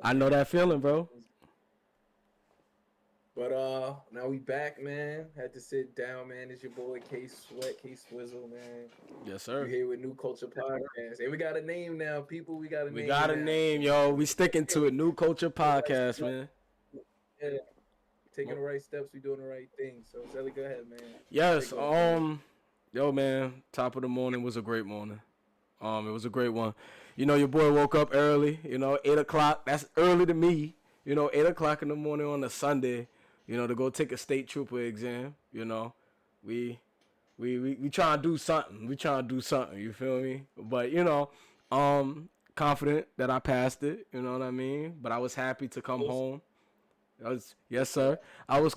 I know that feeling, bro. But now we back, man. Had to sit down, man. It's your boy ksweat, K-Swizzle, man. Yes, You sir. here with New Culture Podcast. Hey, we got a name now, people. We got a We name got a now. name, yo. We sticking to it. New Culture Podcast, man. Yeah, taking the right steps. We doing the right thing. So, Zelly, go ahead, man. Yes. Take over, man. Yo, man. Top of the morning was a great morning. It was a great one. You know, your boy woke up early. You know, 8 o'clock. That's early to me. You know, 8 o'clock in the morning on a Sunday. You know, to go take a state trooper exam. You know, we we trying to do something. We trying to do something. You feel me? But confident that I passed it. You know what I mean? But I was happy to come home. Yes, sir. I was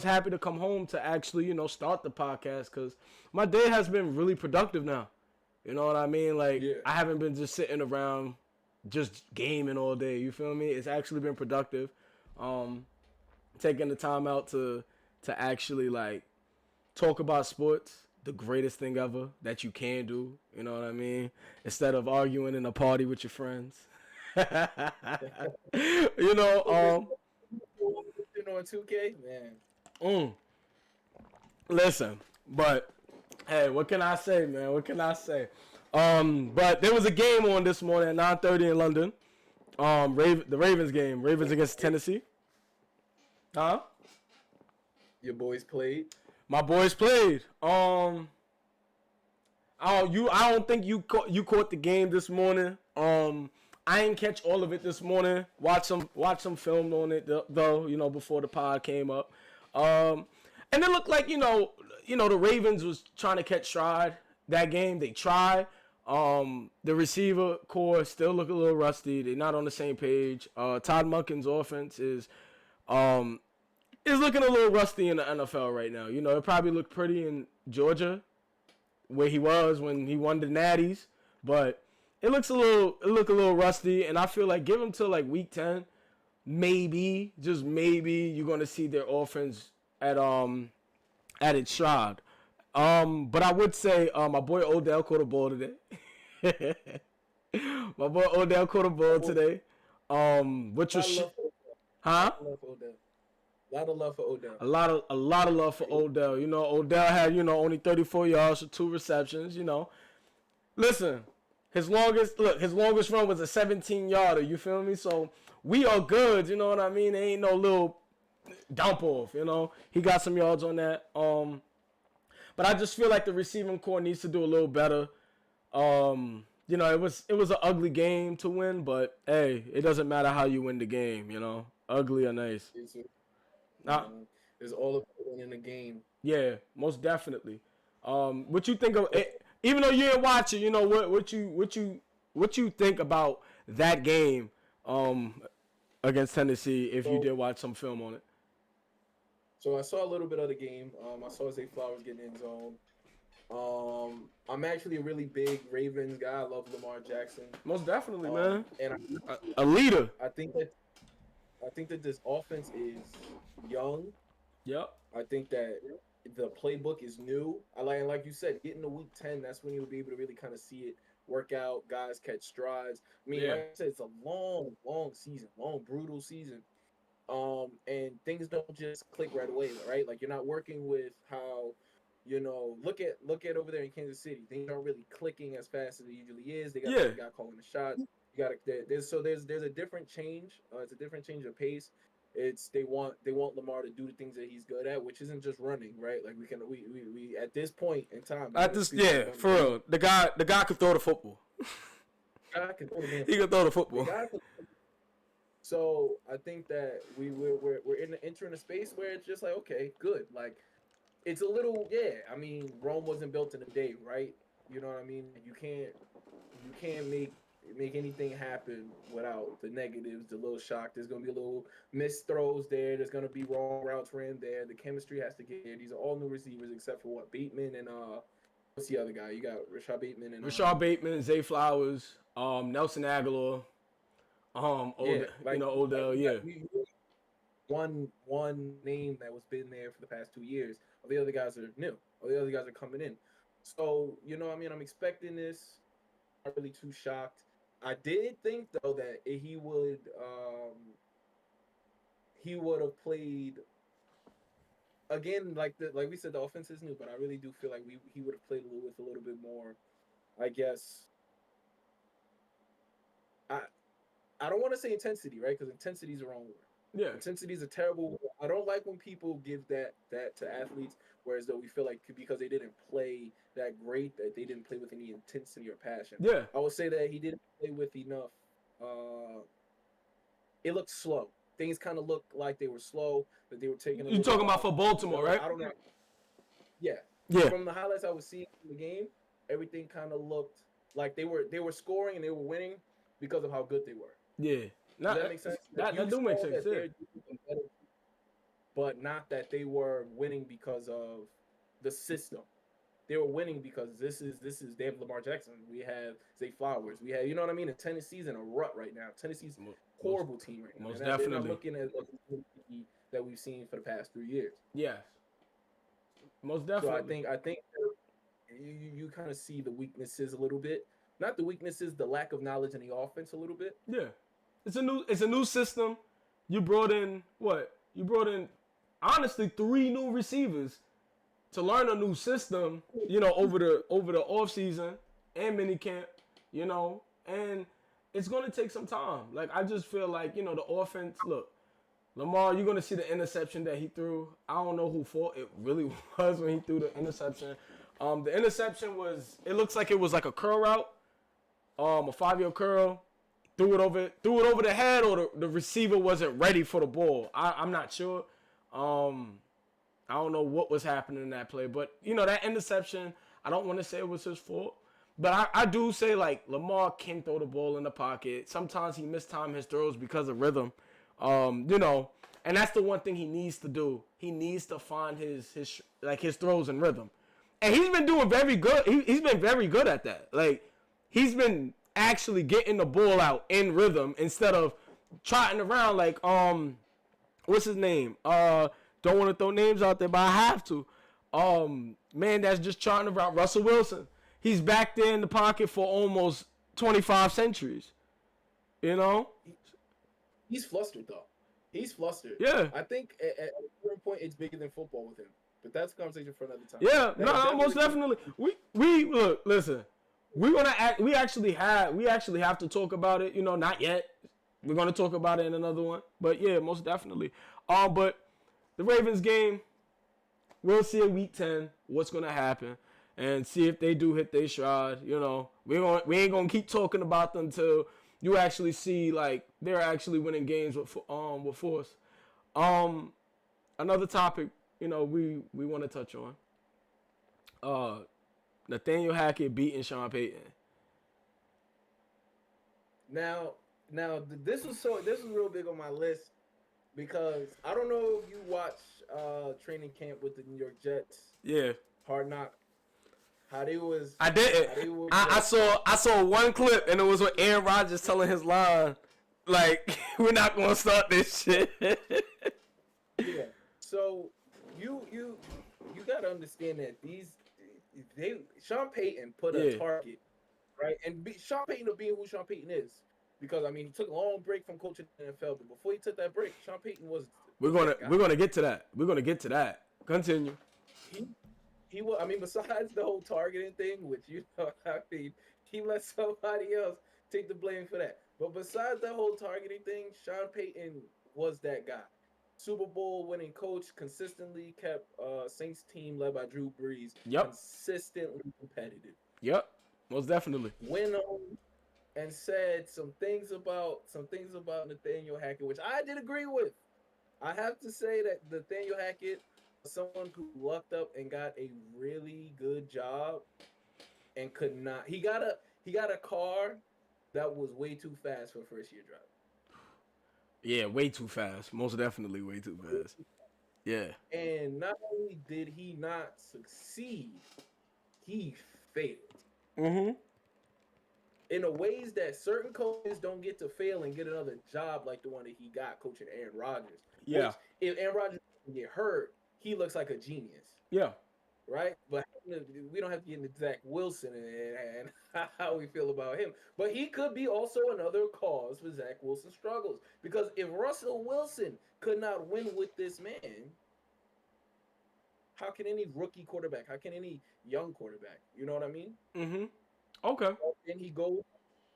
happy to come home to actually, start the podcast because my day has been really productive now. You know what I mean? Like, Yeah. I haven't been just sitting around just gaming all day. You feel me? It's actually been productive. Um, Taking the time out to actually like talk about sports, the greatest thing ever that you can do. You know what I mean? Instead of arguing in a party with your friends. you know, On 2K, man. mm, listen, but hey, what can I say, man? What can I say? But there was a game on this morning at 9:30 in London. The Ravens game, Ravens against Tennessee. Huh? Your boys played. My boys played. I don't think you caught the game this morning. I didn't catch all of it this morning. Watch some film on it though. You know, before the pod came up. And it looked like the Ravens was trying to catch stride that game. They tried. The receiver core still look a little rusty. They're not on the same page. Todd Monken's offense um is looking a little rusty in the NFL right now. You know, it probably looked pretty in Georgia where he was when he won the Natties, but it look a little rusty, and I feel like give him till like week 10, maybe just maybe you're gonna see their offense at at its stride. But I would say my boy Odell caught a ball today. My boy Odell caught a ball today. Which I was love Odell. huh? I love Odell. A lot of love for Odell. A lot of love for Odell. You know, Odell had only 34 yards for 2 receptions. You know, listen, his longest run was a 17-yarder. You feel me? So we are good. You know what I mean? There ain't no little dump off. You know, he got some yards on that. But I just feel like the receiving core needs to do a little better. It was an ugly game to win, but hey, it doesn't matter how you win the game. You know, ugly or nice. It's, you Nah, know, it's all about winning the game. yeah, most definitely. What you think of it? Even though you didn't watch it, what you think about that game against Tennessee if you So, did watch some film on it? so I saw a little bit of the game. I saw Zay Flowers getting in zone. I'm actually a really big Ravens guy. I love Lamar Jackson. Most definitely, man. And A leader. I think that this offense is young. Yep. I think that the playbook is new. Like you said, getting to week 10, that's when you'll be able to really kind of see it work out. Guys catch strides. I mean, Yeah. like I said, it's a long, long season, long, brutal season. And things don't just click right away, right? Like you're not working with how, look at over there in Kansas City. Things aren't really clicking as fast as it usually is. They got Yeah. the guy calling the shot. You got to there's a different change. It's a different change of pace. It's they want Lamar to do the things that he's good at, which isn't just running, right? Like we at this point in time. At this, yeah, for real. The guy could throw the football. Guy can throw the damn He could throw the the football. guy can So I think that we're entering a space where it's just like, okay, good. Like it's a little, yeah. I mean, Rome wasn't built in a day, right? You know what I mean? You can't make anything happen without the negatives, the little shock. There's gonna be a little missed throws there. There's gonna be wrong routes ran there. The chemistry has to get there. These are all new receivers except for what Bateman and what's the other guy? You got Rashad Bateman and Rashad Bateman, Zay Flowers, Nelson Aguilar, yeah, Odell, yeah. one name that was been there for the past 2 years. All the other guys are new. All the other guys are coming in. So, you know what I mean? I'm expecting this. Not really too shocked. I did think though that he would have played again like we said the offense is new, but I really do feel like he would have played with a little bit more. I guess I I don't want to say intensity, right? Because intensity is the wrong word. Yeah. Intensity is a terrible. I don't like when people give that to athletes, whereas though we feel like because they didn't play that great, that they didn't play with any intensity or passion. Yeah. I would say that he didn't play with enough. It looked slow. Things kind of looked like they were slow, that they were taking. You talking about for Baltimore, right? I don't know. Yeah. Yeah. From the highlights I was seeing in the game, everything kind of looked like they were scoring and they were winning because of how good they were. Yeah. Does that make sense? That do make sense. Yeah. But not that they were winning because of the system. They were winning because this is they have Lamar Jackson. We have Zay Flowers. We have, you know what I mean? And Tennessee's in a rut right now. Tennessee's a horrible team right now. Most They're definitely. not looking at that we've seen for the past 3 years. Yeah. Most definitely. So I think you kind of see the weaknesses a little bit. Not the weaknesses, the lack of knowledge in the offense a little bit. Yeah. It's a new system. You brought in what? You brought in honestly 3 new receivers to learn a new system, you know, over the offseason and minicamp, you know, and it's going to take some time. Like, I just feel like, you know, the offense, look, Lamar, you're going to see the interception that he threw. I don't know who fault it really was when he threw the interception. The interception it looks like it was like a curl route, a 5-yard curl. Threw it over the head, or the receiver wasn't ready for the ball. I'm not sure. I don't know what was happening in that play, but you know that interception. I don't want to say it was his fault, but I do say like Lamar can throw the ball in the pocket. Sometimes he mistimes his throws because of rhythm. You know, and that's the one thing he needs to do. He needs to find his throws in rhythm, and he's been doing very good. He's been very good at that. Like he's been actually getting the ball out in rhythm instead of trotting around like what's his name? Don't want to throw names out there, but I have to. Man, that's just trotting around. Russell Wilson. He's back there in the pocket for almost 25 centuries. You know? He's flustered though. He's flustered. Yeah. I think at a certain point it's bigger than football with him. But that's a conversation for another time. Yeah, no, most definitely. We look, listen. We actually have to talk about it. You know, not yet. We're gonna talk about it in another one. But yeah, most definitely. But the Ravens game, we'll see in week 10 what's gonna happen and see if they do hit their stride. You know, we ain't gonna keep talking about them until you actually see like they're actually winning games with force. Another topic, you know, we want to touch on. Nathaniel Hackett beating Sean Payton. Now this was real big on my list because I don't know if you watch training camp with the New York Jets. Yeah. Hard Knock. How they was. I didn't. I saw one clip and it was with Aaron Rodgers telling his line, like, we're not gonna start this shit. Yeah. So you gotta understand that Sean Payton put a target, right? And Sean Payton being who Sean Payton is, because I mean he took a long break from coaching in the NFL, but before he took that break, Sean Payton was. We're gonna get to that. We're gonna get to that. Continue. He was. I mean, besides the whole targeting thing, which you know, I mean, he let somebody else take the blame for that. But besides that whole targeting thing, Sean Payton was that guy. Super Bowl winning coach, consistently kept Saints team led by Drew Brees consistently competitive. Yep, most definitely. Went on and said some things about Nathaniel Hackett, which I did agree with. I have to say that Nathaniel Hackett was someone who lucked up and got a really good job and could not. He got a car that was way too fast for a first year driver. Yeah, way too fast. Most definitely way too fast. Yeah. And not only did he not succeed, he failed. Mm-hmm. In the ways that certain coaches don't get to fail and get another job like the one that he got coaching Aaron Rodgers. Yeah. Which, if Aaron Rodgers doesn't get hurt, he looks like a genius. Yeah. right? But we don't have to get into Zach Wilson and how we feel about him. But he could be also another cause for Zach Wilson's struggles. Because if Russell Wilson could not win with this man, how can any rookie quarterback? How can any young quarterback? You know what I mean? Mm-hmm. Okay. And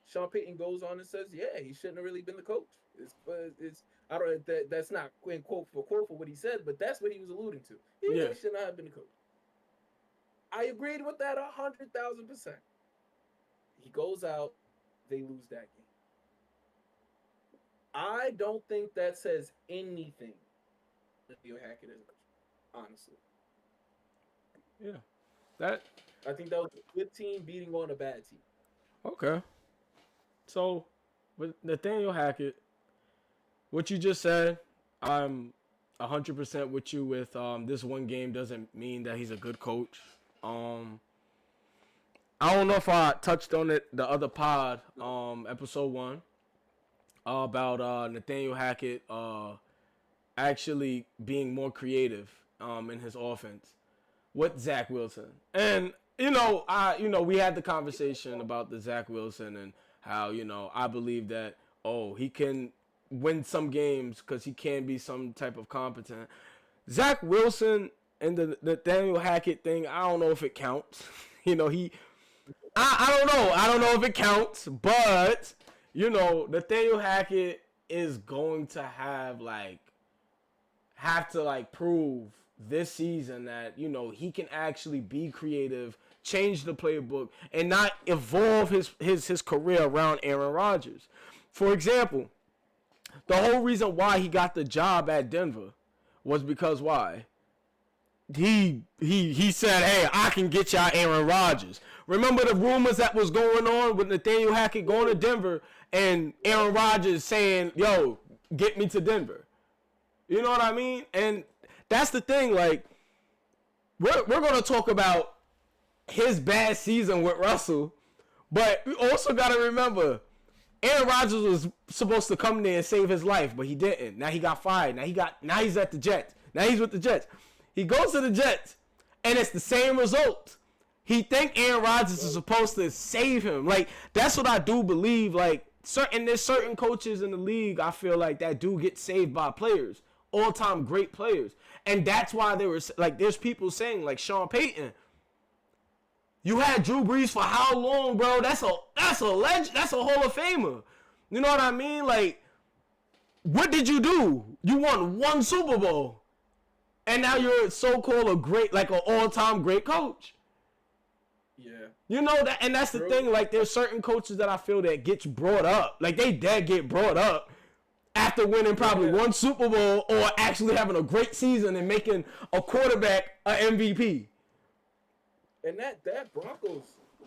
Sean Payton goes on and says, yeah, he shouldn't have really been the coach. It's I don't that's not quote for what he said, but that's what he was alluding to. He really should not have been the coach. I agreed with that 100,000%. He goes out, they lose that game. I don't think that says anything that Leo Hackett is, honestly. Yeah. I think that was a good team beating on a bad team. Okay. So, with Nathaniel Hackett, what you just said, I'm 100% with you with this one game doesn't mean that he's a good coach. I don't know if I touched on it the other pod, episode 1, about Nathaniel Hackett actually being more creative in his offense with Zach Wilson. And we had the conversation about the Zach Wilson and how, I believe that, he can win some games because he can be some type of competent. Zach Wilson and the Nathaniel Hackett thing, I don't know if it counts. I don't know. I don't know if it counts, but, Nathaniel Hackett is going to have to prove this season that, he can actually be creative, change the playbook, and not evolve his career around Aaron Rodgers. For example, the whole reason why he got the job at Denver was because why? He said, hey, I can get y'all Aaron Rodgers. Remember the rumors that was going on with Nathaniel Hackett going to Denver and Aaron Rodgers saying, yo, get me to Denver. You know what I mean? And that's the thing, we're going to talk about his bad season with Russell, but we also got to remember, Aaron Rodgers was supposed to come there and save his life, but he didn't. Now he got fired. Now he's at the Jets. Now he's with the Jets. He goes to the Jets, and it's the same result. He think Aaron Rodgers is supposed to save him. That's what I do believe. There's certain coaches in the league, I feel like, that do get saved by players. All-time great players. And that's why there's people saying, Sean Payton, you had Drew Brees for how long, bro? That's a legend. That's a Hall of Famer. You know what I mean? What did you do? You won one Super Bowl. And now you're so-called a great, an all-time great coach. Yeah. You know that, and that's the thing. There's certain coaches that I feel that gets brought up. They dead get brought up after winning probably one Super Bowl or actually having a great season and making a quarterback an MVP. And that Broncos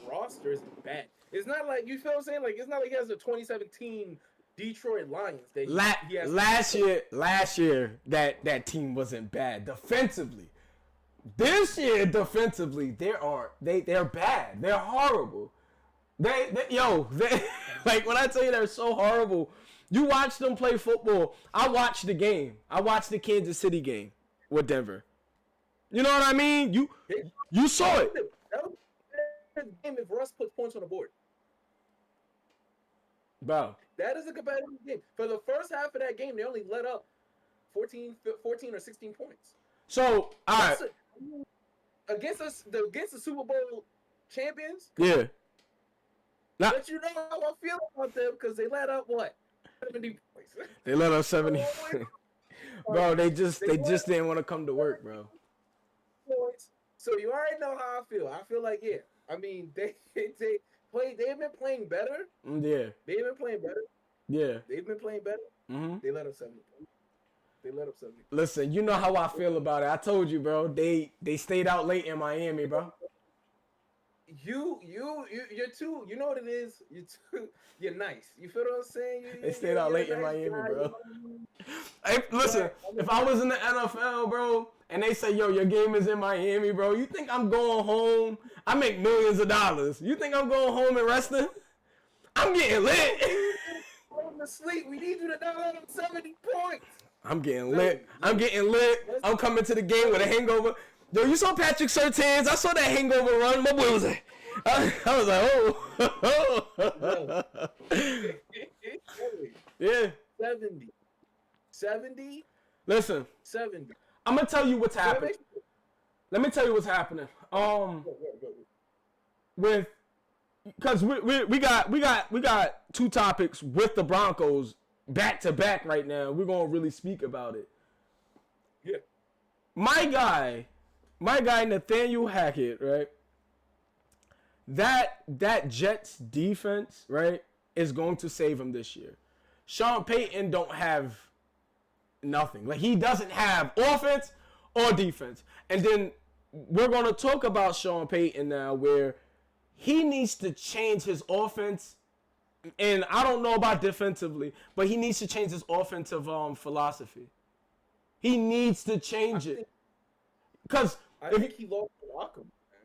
roster isn't bad. It's not you feel what I'm saying? It's not like he has a 2017 Detroit Lions. Last year, that team wasn't bad defensively. This year, defensively, they're bad. They're horrible. When I tell you they're so horrible, you watch them play football. I watched the game. I watched the Kansas City game with Denver. You know what I mean? You saw it. That was the game if Russ puts points on the board. Bro. That is a competitive game. For the first half of that game, they only let up 14 or 16 points. So, all right. Against the Super Bowl champions? Yeah. But you know how I feel about them because they let up what? 70 points. They let up 70. Bro, they just didn't want to come to work, bro. So you already know how I feel. I feel like, yeah. I mean, they've been playing better. Yeah. They've been playing better. Yeah. They've been playing better. Mm-hmm. They let up 70 points. Listen, you know how I feel about it. I told you, bro. They stayed out late in Miami, bro. You're too. You know what it is. You're nice. You feel what I'm saying? They stayed out late in Miami, bro. Hey, listen, if I was in the NFL, bro, and they say, yo, your game is in Miami, bro, you think I'm going home? I make millions of dollars. You think I'm going home and resting? I'm getting lit. I'm asleep. We need you to knock out 70 points. I'm getting lit. I'm coming to the game with a hangover. Yo, you saw Patrick Surtain's? I saw that hangover run. My boy was like, I was like, oh. Yeah. 70. Listen. 70. I'm gonna tell you what's happening. Let me tell you what's happening. With, cause we got two topics with the Broncos back to back right now. We're gonna really speak about it. Yeah. My guy Nathaniel Hackett, right? That Jets defense, right, is going to save him this year. Sean Payton don't have nothing. Like, he doesn't have offense or defense. And then we're going to talk about Sean Payton now, where he needs to change his offense. And I don't know about defensively, but he needs to change his offensive philosophy. He needs to change it. Because I think he lost the locker room, man.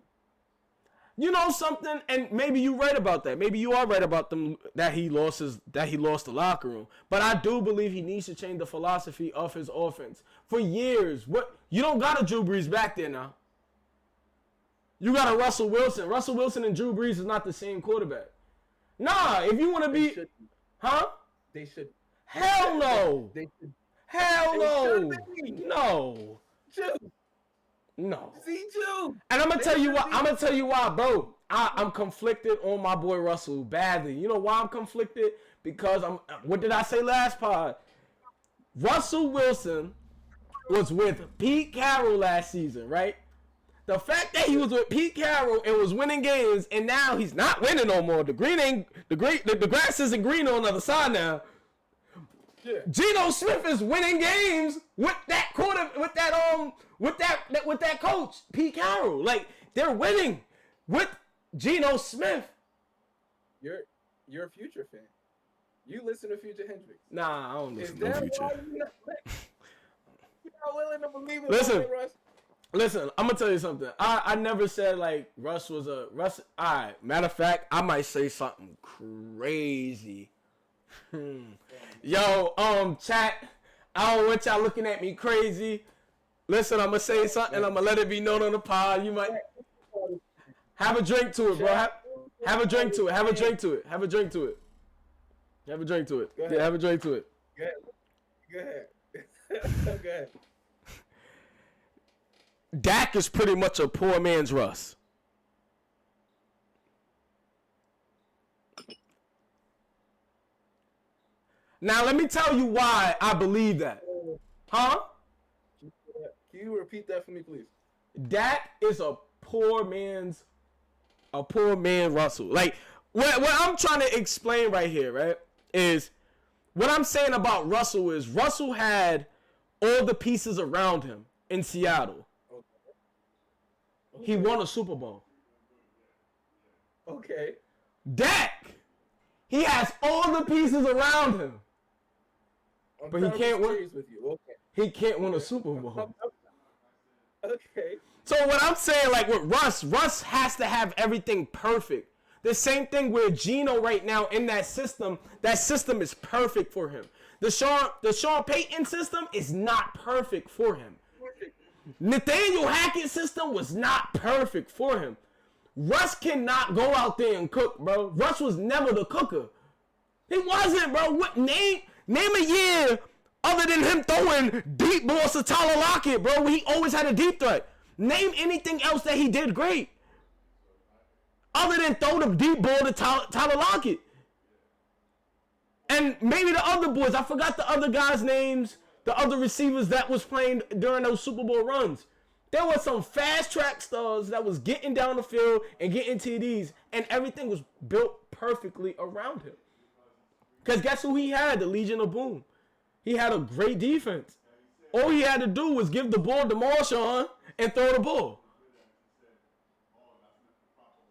You know something, and maybe you're right about that. Maybe you are right about them that he lost the locker room. But I do believe he needs to change the philosophy of his offense. For years, you don't got a Drew Brees back there now. You got a Russell Wilson. Russell Wilson and Drew Brees is not the same quarterback. Nah, if you want to be, huh? They should. Hell no. They should. Hell no. No. No. C2. And I'm gonna tell you why, bro. I'm conflicted on my boy Russell badly. You know why I'm conflicted? Because what did I say last pod? Russell Wilson was with Pete Carroll last season, right? The fact that he was with Pete Carroll and was winning games, and now he's not winning no more. The grass isn't green on the other side now. Yeah. Geno Smith is winning games with that coach, Pete Carroll. Like, they're winning with Geno Smith. You're a Future fan. You listen to Future Hendrix. Nah, I don't listen to Future. You're not willing to believe it. Listen, I'm gonna tell you something. I never said like Russ. Alright, matter of fact, I might say something crazy. Yo, chat, I don't want y'all looking at me crazy. Listen, I'm gonna say something. I'm gonna let it be known on the pod. You might have a drink to it, bro. Have a drink to it. Have a drink to it. Have a drink to it. Have a drink to it. Yeah, have a drink to it. Go ahead. Go ahead. Dak is pretty much a poor man's Russ. Now, let me tell you why I believe that. Huh? Can you repeat that for me, please? Dak is a poor man Russell. Like, what I'm trying to explain right here, right, is what I'm saying about Russell is Russell had all the pieces around him in Seattle. Okay. He won a Super Bowl. Okay. Dak, he has all the pieces around him. But he can't win. Okay. He can't win a Super Bowl. Okay. So what I'm saying, like with Russ has to have everything perfect. The same thing with Geno right now in that system is perfect for him. The Sean Payton system is not perfect for him. Nathaniel Hackett's system was not perfect for him. Russ cannot go out there and cook, bro. Russ was never the cooker. He wasn't, bro. Name a year other than him throwing deep balls to Tyler Lockett, bro. He always had a deep threat. Name anything else that he did great. Other than throw the deep ball to Tyler Lockett. And maybe the other boys. I forgot the other guys' names. The other receivers that was playing during those Super Bowl runs. There was some fast track stars that was getting down the field and getting TDs. And everything was built perfectly around him. Because guess who he had? The Legion of Boom. He had a great defense. All he had to do was give the ball to Marshawn and throw the ball.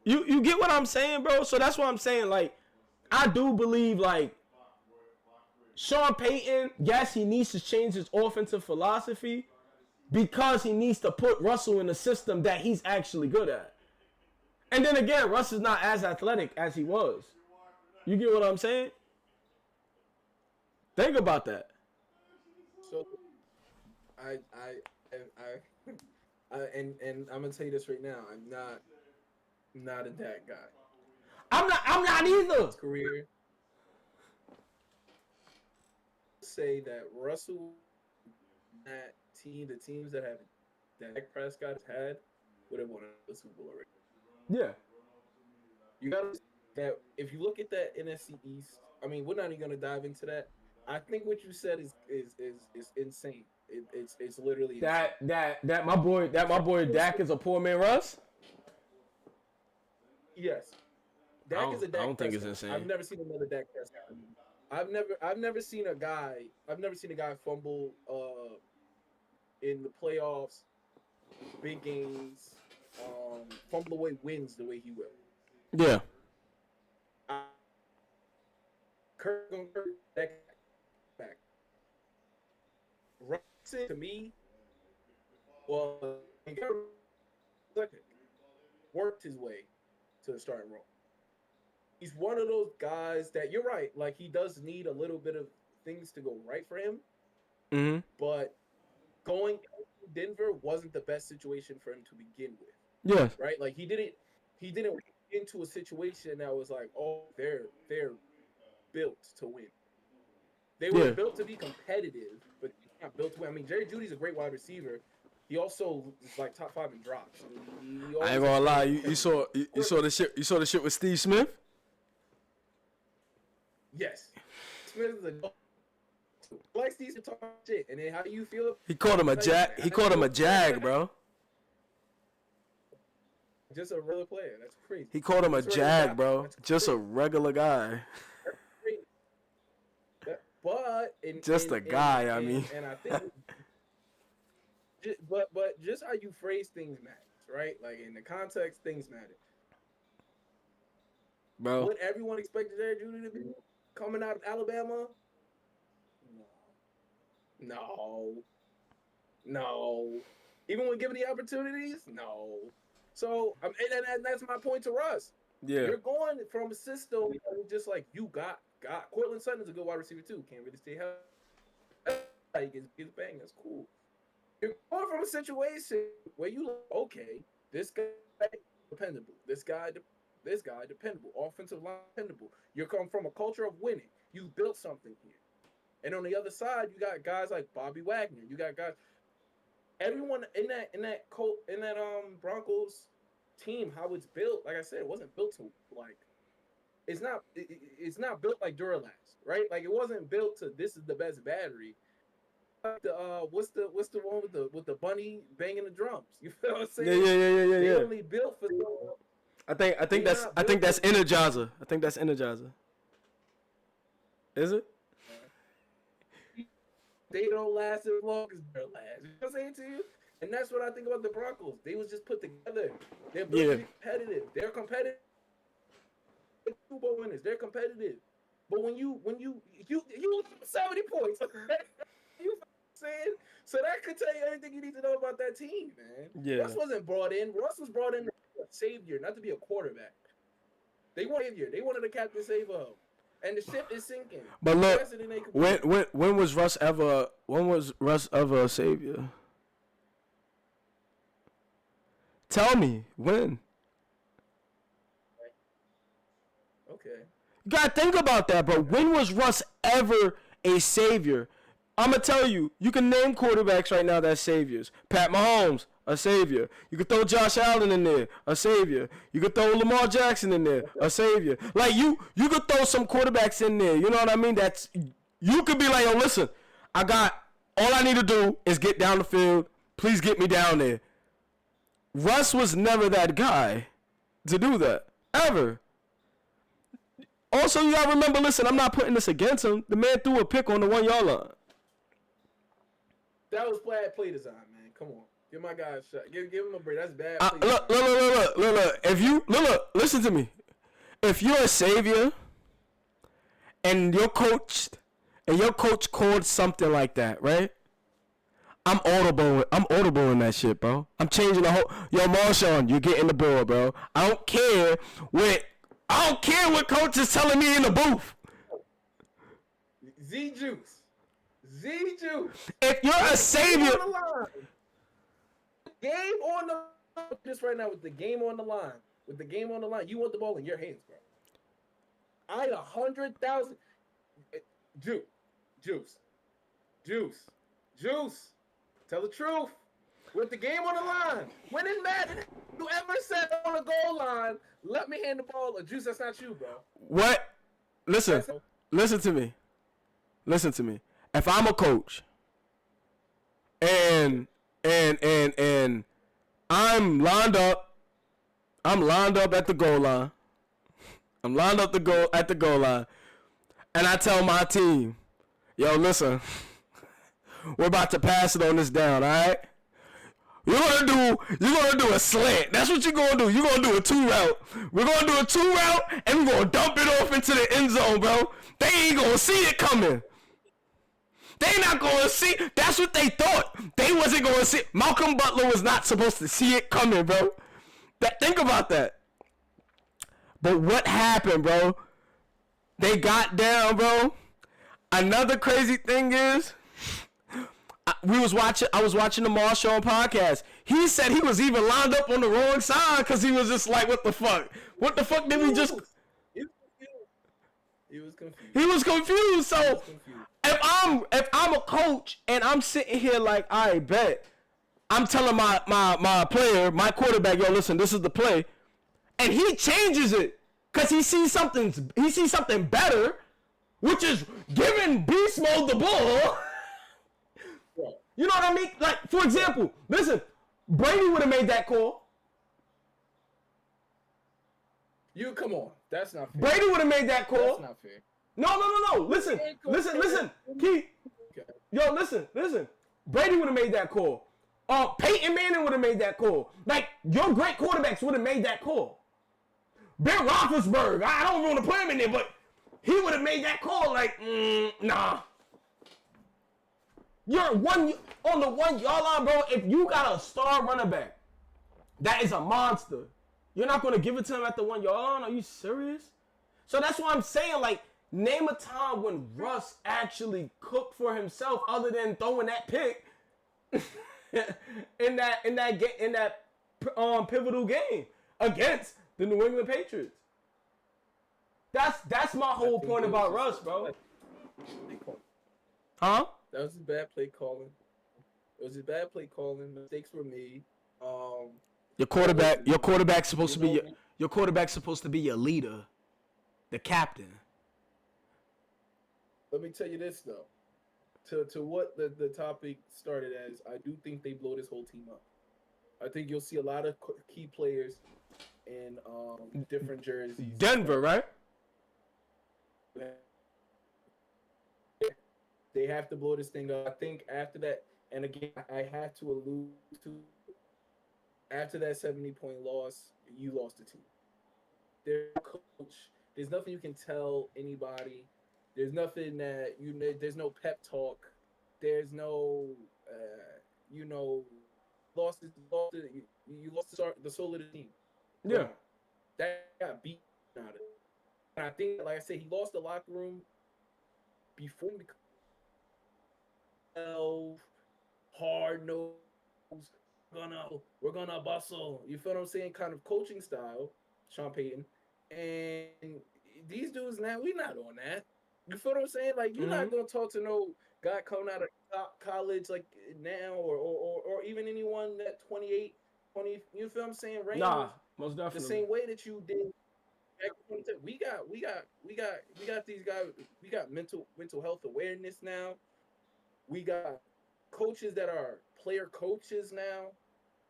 You get what I'm saying, bro? So that's what I'm saying. Like, I do believe, like, Sean Payton, yes, he needs to change his offensive philosophy because he needs to put Russell in a system that he's actually good at. And then again, Russ is not as athletic as he was. You get what I'm saying? Think about that. So, and I'm gonna tell you this right now. I'm not a Dak guy. I'm not either. His career say that Russell, that team, the teams that Dak Prescott had, would have won the Super Bowl already. Yeah. You got that. If you look at that NFC East, I mean, we're not even gonna dive into that. I think what you said is insane. It's literally insane. That my boy Dak is a poor man Russ. Yes, Dak is a Dak. I don't think it's Prescott. insane. I've never seen another Dak Prescott. I've never seen a guy fumble in the playoffs, big games, fumble away wins the way he will. Yeah. Kirk back. Russell to me, well, worked his way to the starting role. He's one of those guys that you're right. Like he does need a little bit of things to go right for him. Mm-hmm. But going to Denver wasn't the best situation for him to begin with. Yes. Right? Like he didn't get into a situation that was like, oh, they're built to win. They were built to be competitive, but they're not built to win. I mean, Jerry Jeudy's a great wide receiver. He also is like top 5 in drops. I ain't gonna lie. You saw the shit. You saw the shit with Steve Smith. Yes. Smith is a like Steve Smith talking shit, and then how do you feel? He called him a jag. He called him a jag, bro. Just a regular player. That's crazy. He called him a jag, bro. Just a regular guy. But a guy, I mean. And I think, but just how you phrase things matters, right? Like in the context, things matter. Bro, what everyone expected Jerry Jeudy to be coming out of Alabama? No. Even when given the opportunities, no. So, and that's my point to Russ. Yeah. You're going from a system just like you got Cortland Sutton's a good wide receiver too. Can't really stay healthy. He gets bang. That's cool. You're going from a situation where you like, okay, this guy dependable. This guy dependable. Offensive line dependable. You're coming from a culture of winning. You built something here. And on the other side, you got guys like Bobby Wagner. You got guys. Everyone in that Broncos team, how it's built. Like I said, it wasn't built to like. It's not built like Duralast, right? Like it wasn't built to this is the best battery. Like the what's the one with the bunny banging the drums? You feel what I'm saying? Yeah. They only built for. I think that's Energizer. I think that's Energizer. Is it? They don't last as long as they're last. You know what I'm saying to you? And that's what I think about the Broncos. They was just put together. They're built to be competitive. They're competitive. Super Bowl winners. They're competitive. But when you 70 points, you saying? So that could tell you everything you need to know about that team, man. Yeah. Russ wasn't brought in. Russ was brought in to be a savior, not to be a quarterback. They wanted a savior. They wanted a captain saver. And the ship is sinking. But look, when was Russ ever a savior? Tell me when. Okay. You gotta think about that, bro. When was Russ ever a savior? I'ma tell you. You can name quarterbacks right now that's saviors. Pat Mahomes, a savior. You could throw Josh Allen in there, a savior. You could throw Lamar Jackson in there, a savior. Like you could throw some quarterbacks in there. You know what I mean? That's you could be like, yo, listen, all I need to do is get down the field. Please get me down there. Russ was never that guy to do that ever. Also, you gotta remember, listen, I'm not putting this against him. The man threw a pick on the 1 yard line. That was bad play design, man. Come on. Give my guy a shot. Give him a break. That's bad play Look. If you listen to me. If you're a savior and your coach called something like that, right? I'm audible in that shit, bro. I'm changing the whole. Yo, Marshawn, you're getting the ball, bro. I don't care what coach is telling me in the booth. Zellybjuice. If you're a savior, game on the this right now with the game on the line. With the game on the line, you want the ball in your hands, bro. I 100,000 juice, juice, juice, juice. Tell the truth. With the game on the line, when it matters, whoever said on the goal line, let me hand the ball. Juice, that's not you, bro. What? Listen to me. Listen to me. If I'm a coach and I'm lined up at the goal line. I'm lined up at the goal line, and I tell my team, "Yo, listen, we're about to pass it on this down, all right? You're gonna do a slant. That's what you're gonna do. You're gonna do a 2-route. We're gonna do a 2-route, and we're gonna dump it off into the end zone, bro. They ain't gonna see it coming. They not gonna see. That's what they thought. They wasn't gonna see. Malcolm Butler was not supposed to see it coming, bro. Think about that. But what happened, bro? They got down, bro. Another crazy thing is, I was watching the Marshawn podcast. He said he was even lined up on the wrong side because he was just like, what the fuck? What the fuck did we just... He was confused. He was confused. So if I'm a coach and I'm sitting here like, all right, bet. I'm telling my player, my quarterback, yo, listen, this is the play. And he changes it because he sees something better, which is giving Beast Mode the ball. You know what I mean? Like, for example, listen, Brady would have made that call. Come on. That's not fair. Brady would have made that call. That's not fair. No. Listen. Keith. Okay. Yo, listen. Brady would have made that call. Peyton Manning would have made that call. Like, your great quarterbacks would have made that call. Ben Roethlisberger, I don't want to put him in there, but he would have made that call. Like, nah. You're on the 1 yard line, bro. If you got a star running back, that is a monster. You're not going to give it to him at the 1 yard line? Are you serious? So that's why I'm saying, like, name a time when Russ actually cooked for himself other than throwing that pick in that pivotal game against the New England Patriots. That's my whole point about Russ, bro. Huh? That was a bad play calling. Mistakes were made. Your quarterback's supposed to be your leader, the captain. Let me tell you this though. To what the topic started as, I do think they blow this whole team up. I think you'll see a lot of key players in different jerseys. Denver, right? They have to blow this thing up. I think after that, and again, I have to allude to, after that 70-point loss, you lost the team. Their coach, there's nothing you can tell anybody. There's nothing that there's no pep talk. There's no, you lost the soul of the team. Yeah. That got beat out of it. And I think, like I said, he lost the locker room before he became hard nosed. We're gonna bustle. You feel what I'm saying? Kind of coaching style, Sean Payton. And these dudes now, we not on that. You feel what I'm saying? Like, you're not gonna talk to no guy coming out of college like now, or even anyone that 28, 20. You feel what I'm saying? Range, nah, most definitely. The same way that you did. We got these guys. We got mental health awareness now. We got coaches that are player coaches now.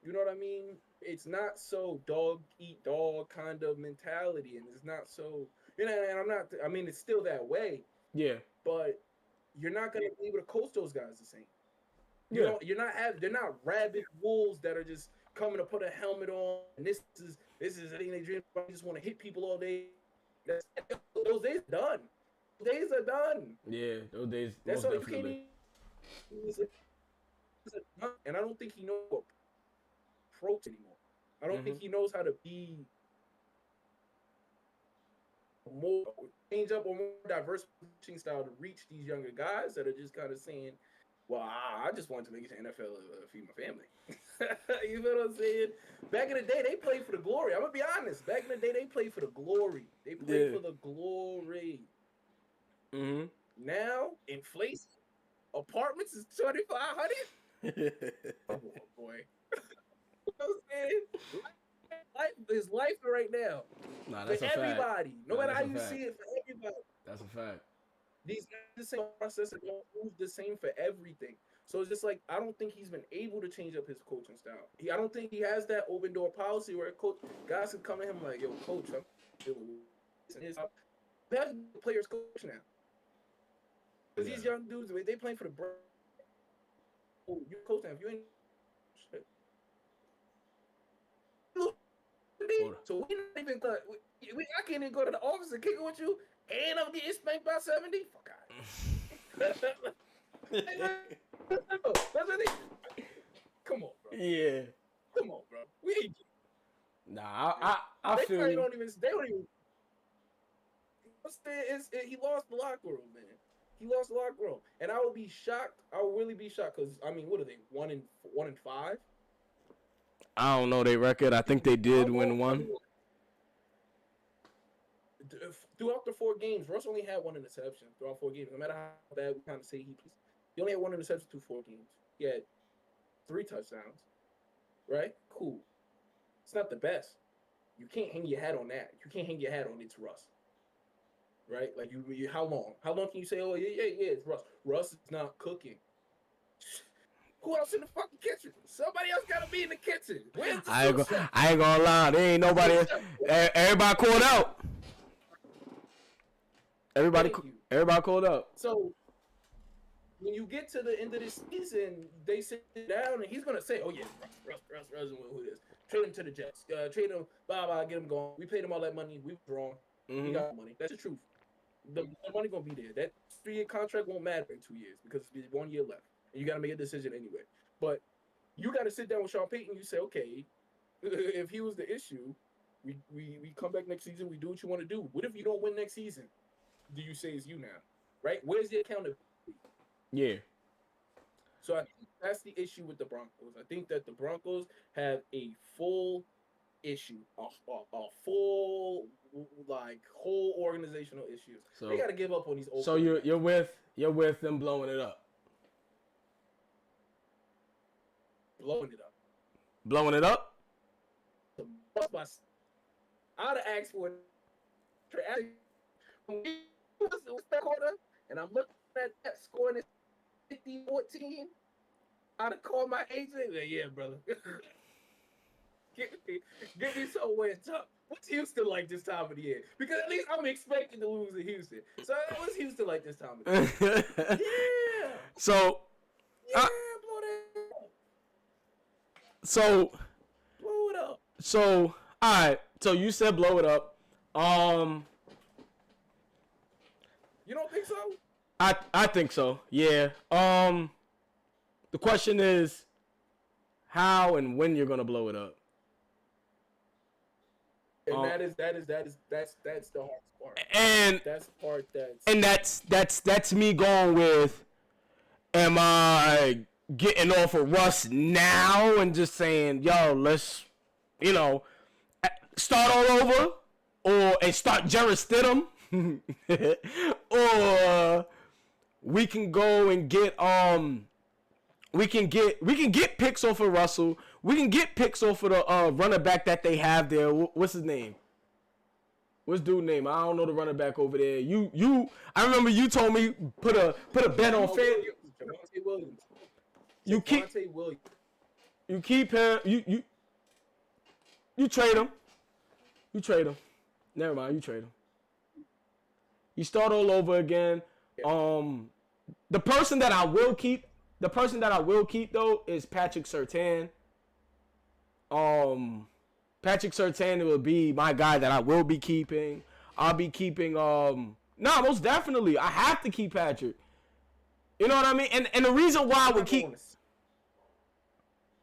You know what I mean? It's not so dog eat dog kind of mentality, and it's not so, and I'm not. I mean, it's still that way. Yeah. But you're not gonna be able to coach those guys the same. They're not rabid wolves that are just coming to put a helmet on. And this is I think they dream. I just want to hit people all day. Those days are done. Those days are done. Yeah, those days. That's all you can't. And I don't think he knows approach anymore. I don't think he knows how to be more change up or more diverse coaching style to reach these younger guys that are just kind of saying, Well, I just wanted to make it to NFL feed my family. You feel what I'm saying? Back in the day, they played for the glory. I'm gonna be honest. Back in the day, they played for the glory. They played for the glory. Mm-hmm. Now, inflation, apartments is 2,500. Come on, boy. You know what I'm saying? Life is life right now. Nah, that's For a fact. everybody. No matter how you fact. see it, for everybody. That's a fact. These the same process don't move the same for everything. So it's just like I don't think he's been able to change up his coaching style. I don't think he has that open door policy where coach guys can come to him like, "Yo, coach, I'm the players coach now." Because these young dudes, they playing for the brand. Oh, you coach now. If you ain't shit. So we not even I can't even go to the office and kick it with you, and I'm getting spanked by 70. Fuck out. Come on, bro. Yeah. Come on, bro. We ain't. Nah, I they feel you. don't even. They don't even. He lost the locker room, man. He lost the locker room, and I would be shocked. I would really be shocked because I mean, what are they? 1-5. I don't know their record. I think they did win one. Throughout the 4 games, Russ only had 1 interception throughout 4 games. No matter how bad we kind of say he only had 1 interception through 4 games. He had 3 touchdowns. Right? Cool. It's not the best. You can't hang your hat on that. You can't hang your hat on it's Russ. Right? Like you how long? How long can you say, oh yeah, it's Russ? Russ is not cooking. Who else in the fucking kitchen? Somebody else gotta be in the kitchen. Where's the I ain't gonna lie. There ain't nobody. Everybody called out. Everybody called out. So when you get to the end of this season, they sit down and he's gonna say, "Oh yeah, Russ, who it is? Trade him to the Jets. Trade him, blah, get him going. We paid him all that money. We've drawn. We got money. That's the truth. The money gonna be there. That 3-year contract won't matter in 2 years because there's 1 year left, and you gotta make a decision anyway. But you gotta sit down with Sean Payton. You say, okay, if he was the issue, we come back next season. We do what you want to do. What if you don't win next season? Do you say it's you now? Right? Where's the accountability? Yeah. So I think that's the issue with the Broncos. I think that the Broncos have a full issue, a full whole organizational issues. So they got to give up on these old. So you're with them blowing it up. Blowing it up. Blowing it up. I'd have asked for it. And I'm looking at that scoring is 50-14. I'd have called my agent and said, yeah, brother. Get me somewhere tough. What's Houston like this time of the year? Because at least I'm expecting to lose in Houston. So what's Houston like this time of the year? Yeah. So blow that up. So blow it up. So alright. So you said blow it up. You don't think so? I think so. Yeah. The question is how and when you're gonna blow it up. And that's the hardest part. And that's the part that's me going with, am I getting off of Russ now and just saying, yo, let's, start all over, and start Jarrett Stidham, or we can go and get we can get picks off of Russell. We can get picks off of the running back that they have there. What's his name? What's dude's name? I don't know the running back over there. I remember you told me put a bet on fan. You keep him. You trade him. You trade him. Never mind. You trade him. You start all over again. The person that I will keep though is Patrick Surtain. Patrick Surtain will be my guy that I will be keeping. I'll be keeping most definitely. I have to keep Patrick. You know what I mean? And the reason why I would keep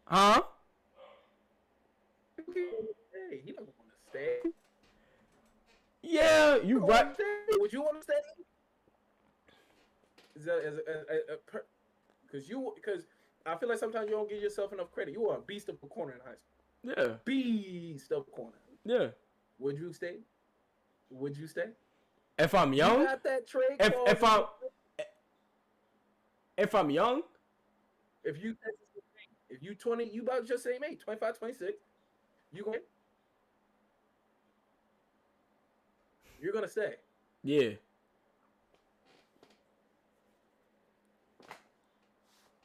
Huh? Hey, he doesn't want to stay. Yeah, you right. Would you want to stay? Because I feel like sometimes you don't give yourself enough credit. You were a beast of a corner in high school. Yeah. Beast of a corner. Yeah. Would you stay? Would you stay? If I'm young? You got that trade if I'm young? If you 20, you about just same age, 25, 26, you're gonna stay. Yeah.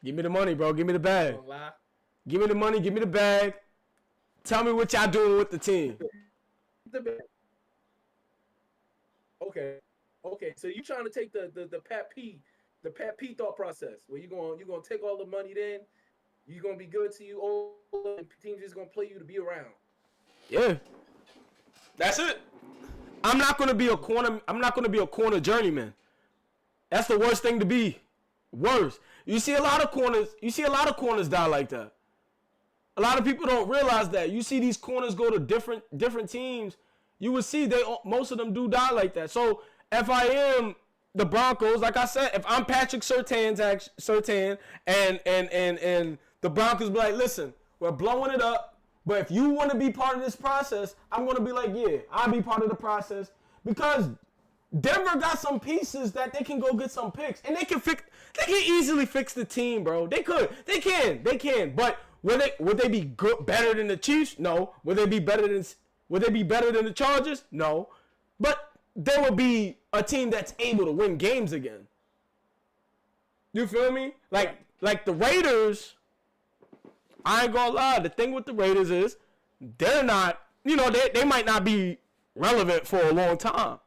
Give me the money, bro. Give me the bag. Give me the money. Give me the bag. Tell me what y'all doing with the team. Okay. So you trying to take the Pat P thought process where you gonna take all the money, then you gonna be good to you all, and teams just gonna play you to be around. Yeah. That's it. I'm not gonna be a corner journeyman. That's the worst thing to be. Worse. You see a lot of corners die like that. A lot of people don't realize that. You see these corners go to different teams. You will see most of them do die like that. So if I am the Broncos, like I said, if I'm Patrick Surtain and the Broncos be like, listen, we're blowing it up, but if you want to be part of this process, I'm gonna be like, yeah, I'll be part of the process, because Denver got some pieces that they can go get some picks, and they can easily fix the team, bro. They can. But would they be better than the Chiefs? No. Would they be better than the Chargers? No. But there will be a team that's able to win games again. You feel me? Like the Raiders, I ain't gonna lie. The thing with the Raiders is they're not, they might not be relevant for a long time.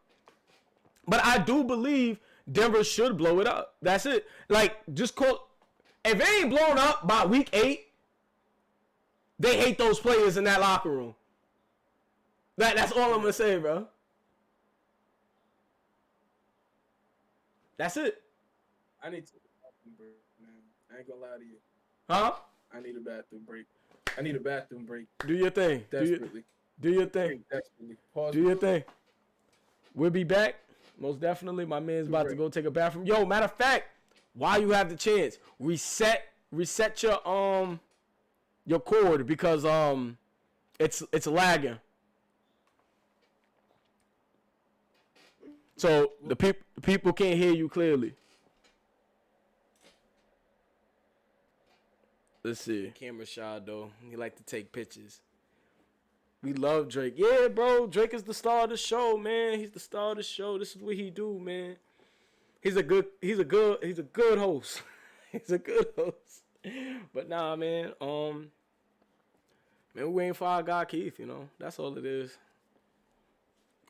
But I do believe Denver should blow it up. That's it. Like, if it ain't blown up by week 8, they hate those players in that locker room. That's all I'm gonna say, bro. That's it. I need to bathroom break, man. I ain't gonna lie to you. Huh? I need a bathroom break. Do your thing. Desperately. Do your thing. Desperately. Pause. Do your thing. We'll be back. Most definitely. My man's about to go take a bathroom. Yo, matter of fact, while you have the chance, reset your cord, because it's lagging. So the people can't hear you clearly. Let's see. Camera shy though. He like to take pictures. We love Drake. Yeah, bro. Drake is the star of the show, man. He's the star of the show. This is what he do, man. He's a good host. He's a good host. But nah, man. Man, we waiting for our guy Keith, That's all it is.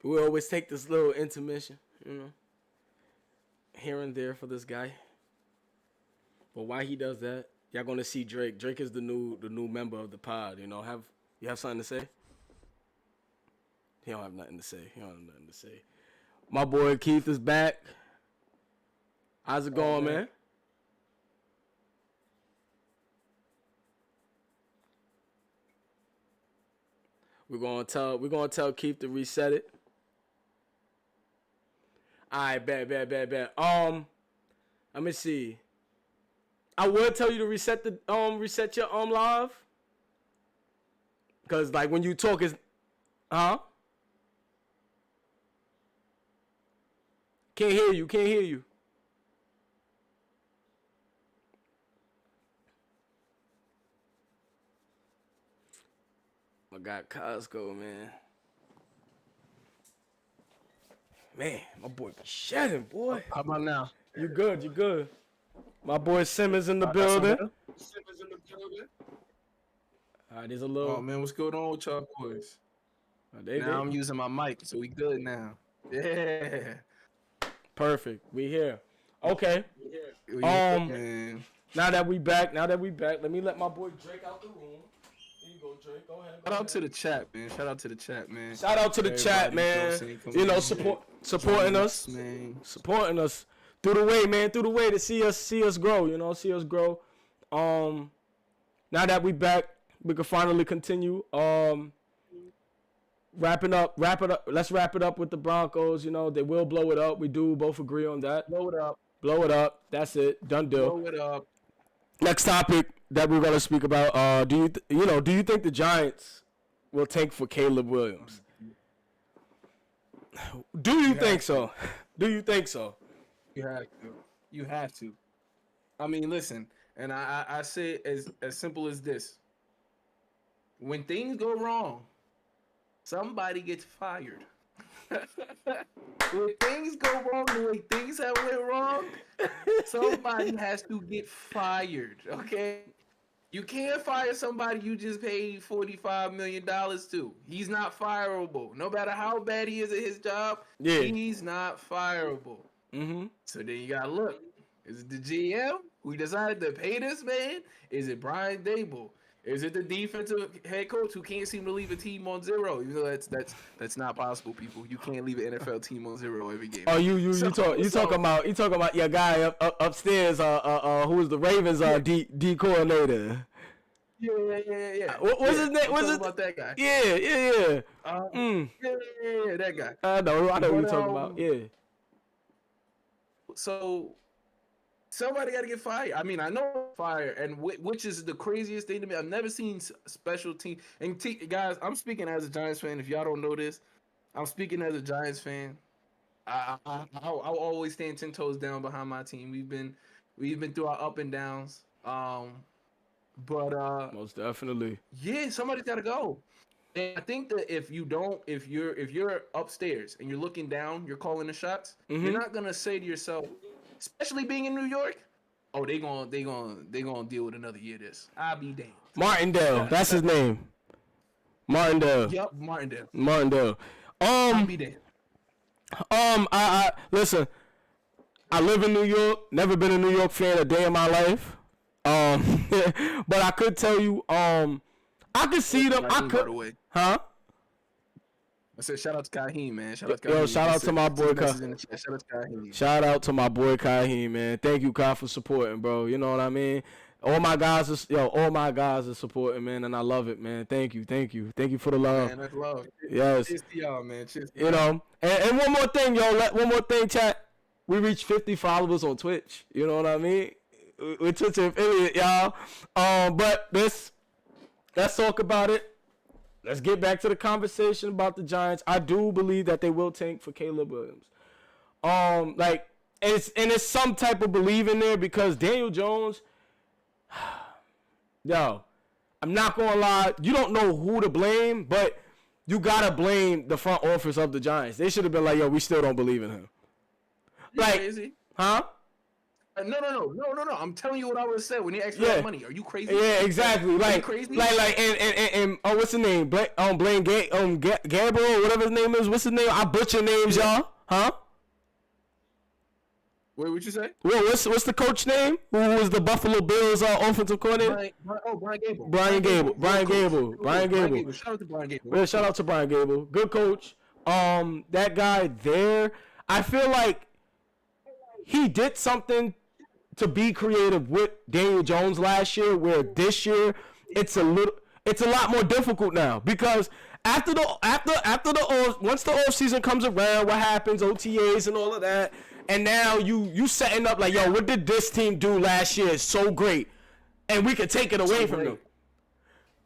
We always take this little intermission, here and there for this guy. But why he does that, y'all gonna see Drake. Drake is the new member of the pod, You have something to say? He don't have nothing to say. My boy Keith is back. How's it going, man? We're gonna tell Keith to reset it. Alright, bet. Let me see. I would tell you to reset your live. Cause like when you talk is Can't hear you. I got Costco, man. Man, my boy be shedding, boy. How about now? You good. My boy Simmons in the building. All right, there's a little. Oh man, what's going on with y'all boys? Now I'm using my mic, so we good now. Yeah. Perfect. We here. Okay. Man. Now that we back, let me let my boy Drake out the room. Here you go, Drake. Go ahead. Shout out to the chat, man. Shout out to the chat, man. Supporting us, man. Supporting us through the way, man. Through the way to see us grow. See us grow. Now that we back, we can finally continue. Wrap it up. Let's wrap it up with the Broncos. They will blow it up. We do both agree on that. Blow it up. Blow it up. That's it. Done deal. Blow it up. Next topic that we're gonna speak about. Do you think the Giants will tank for Caleb Williams? Do you think so? Do you think so? You have to. You have to. I mean, listen, and I say it as simple as this. When things go wrong, somebody gets fired. When things go wrong, the way things have went wrong, somebody has to get fired, okay? You can't fire somebody you just paid $45 million to. He's not fireable. No matter how bad he is at his job, he's not fireable. Mm-hmm. So then you gotta look. Is it the GM who decided to pay this man? Is it Brian Dable? Is it the defensive head coach who can't seem to leave a team on zero? You know that's not possible, people. You can't leave an NFL team on zero every game. Oh, you talking about your guy upstairs? Who is the Ravens D coordinator? Yeah. What's his name? What's about that guy? Yeah. Yeah, that guy. I know what you're talking about. Yeah. So somebody got to get fired. I mean, I know fire, and which is the craziest thing to me. I've never seen special team. And guys, I'm speaking as a Giants fan. If y'all don't know this, I'm speaking as a Giants fan. I'll always stand 10 toes down behind my team. We've been through our up and downs. But most definitely. Yeah, somebody's got to go. And I think that if you're upstairs and you're looking down, you're calling the shots. Mm-hmm. You're not gonna say to yourself, especially being in New York, oh, they gonna deal with another year of this. I'll be damned. Martindale, that's his name. Martindale. Yep, Martindale. I'll be damned. I listen. I live in New York. Never been a New York fan a day in my life. But I could tell you, I could see them. I could. Huh? I said shout out to Kaheem, man. Shout out to Kaheem. Yo, shout out to my boy Kaheem. Shout out to Kaheem. Shout out to my boy Kaheem, man. Thank you, Kai, for supporting, bro. You know what I mean? All my guys are supporting, man, and I love it, man. Thank you for the love. Man, that's love. Yes. Cheers to y'all, man. Cheers. You know, and one more thing, yo. One more thing, chat. We reached 50 followers on Twitch. You know what I mean? We're Twitch affiliate, y'all. But let's talk about it. Let's get back to the conversation about the Giants. I do believe that they will tank for Caleb Williams. It's some type of belief in there because Daniel Jones. Yo, I'm not gonna lie. You don't know who to blame, but you gotta blame the front office of the Giants. They should have been like, yo, we still don't believe in him. Like, crazy? Huh? No. I'm telling you what I would have said when they asked for that money. Are you crazy? Yeah, exactly. Like, crazy? And what's his name? Blaine Gabriel, whatever his name is. What's his name? I butcher names, y'all. Huh? Wait, what you say? Well, what's the coach name? Who was the Buffalo Bills offensive coordinator? Brian Gable. Brian Gable. Shout out to Brian Gable. Yeah, shout out to Brian Gable. Good coach. That guy there, I feel like he did something to be creative with Daniel Jones last year, where this year it's a lot more difficult now because once the off season comes around, what happens, OTAs and all of that. And now you setting up like, yo, what did this team do last year? It's so great. And we could take it away from them.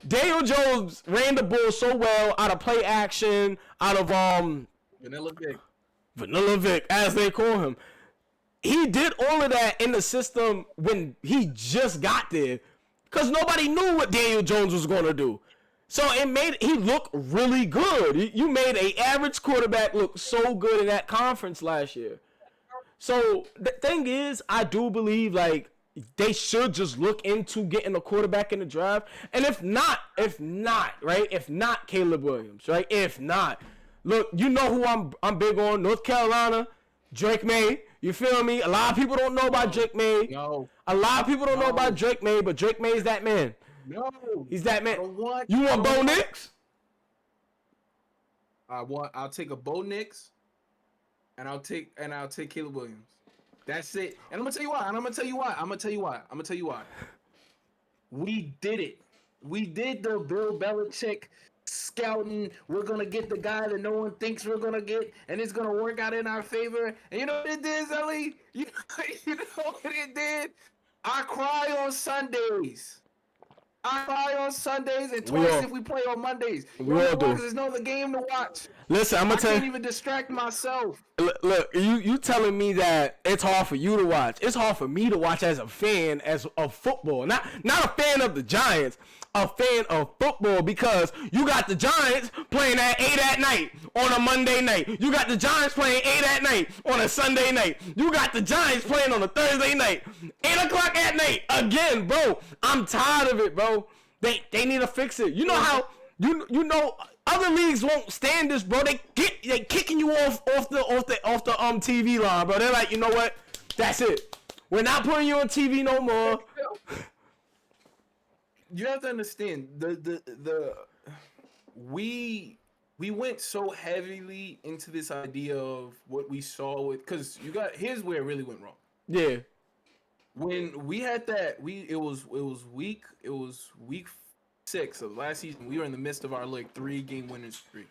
Daniel Jones ran the ball so well out of play action, out of Vanilla Vic, as they call him. He did all of that in the system when he just got there because nobody knew what Daniel Jones was going to do. So it made he look really good. You made an average quarterback look so good in that conference last year. So the thing is, I do believe like they should just look into getting a quarterback in the draft. And if not, right? If not Caleb Williams, right? If not, look, you know who I'm big on, North Carolina, Drake May. You feel me? A lot of people don't know about Drake May. No. A lot of people don't know about Drake May, but Drake May is that man. No. He's that man. You want Bo Nix? I'll take a Bo Nix. And I'll take Caleb Williams. That's it. And I'm gonna tell you why. We did it. We did the Bill Belichick scouting. We're gonna get the guy that no one thinks we're gonna get, and it's gonna work out in our favor. And you know what it did, Zelly? You know what it did? I cry on Sundays. And We twice all- if we play on Mondays. we all do. Because there's no other game to watch. Listen, I'm I gonna tell can't you. even distract myself. Look, you telling me that it's hard for you to watch. It's hard for me to watch as a fan of football. Not a fan of the Giants, a fan of football, because you got the Giants playing at 8 at night on a Monday night. You got the Giants playing 8 at night on a Sunday night. You got the Giants playing on a Thursday night. 8 o'clock at night. Again, bro. I'm tired of it, bro. They need to fix it. You know how you know other leagues won't stand this, bro. They kicking you off the TV line, bro. They're like, you know what? That's it. We're not putting you on TV no more. You have to understand we went so heavily into this idea of what we saw with, because here's where it really went wrong. Yeah. When we had that, it was week 6 of last season. We were in the midst of our 3-game winning streak.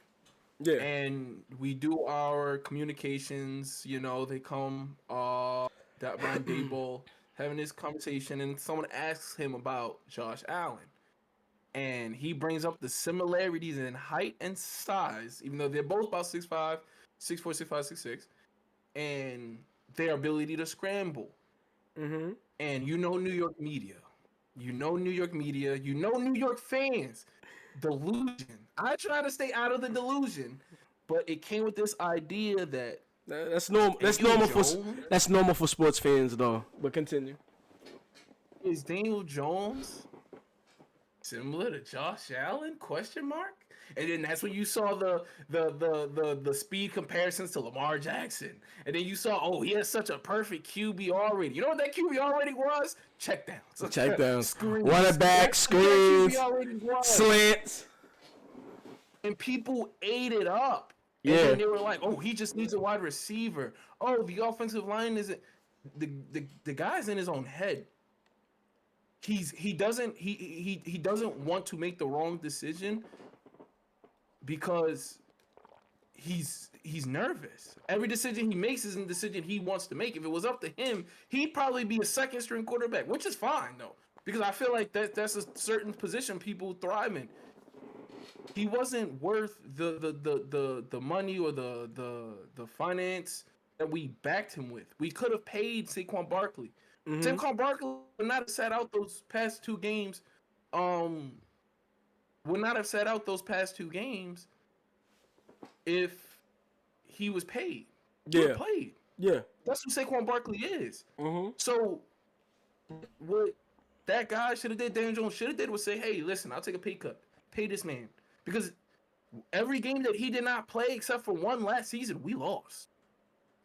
Yeah. And we do our communications, they come that Brian Daboll having this conversation, and someone asks him about Josh Allen. And he brings up the similarities in height and size, even though they're both about 6'5", 6'4", 6'5", 6'6", and their ability to scramble. Mm-hmm. And New York media. New York fans. Delusion. I try to stay out of the delusion, but it came with this idea that that's normal. That's normal for sports fans, though. But continue. Is Daniel Jones similar to Josh Allen? ? And then that's when you saw the speed comparisons to Lamar Jackson. And then you saw, he has such a perfect QBR rating. You know what that QBR rating was? Checkdowns. Running back, screens, slants. And people ate it up. Yeah. And then they were like, he just needs a wide receiver. The offensive line isn't. The guy's in his own head. He doesn't want to make the wrong decision because he's nervous. Every decision he makes isn't a decision he wants to make. If it was up to him, he'd probably be a second string quarterback, which is fine though, because I feel like that's a certain position people thrive in. He wasn't worth the money or the finance that we backed him with. We could have paid Saquon Barkley. Mm-hmm. Saquon Barkley would not have sat out those past 2 games. If he was paid. Yeah. Played. Yeah. That's what Saquon Barkley is. Mm-hmm. So what that guy should have did, Daniel Jones should have did, was say, hey, listen, I'll take a pay cut. Pay this man. Because every game that he did not play except for one last season, we lost.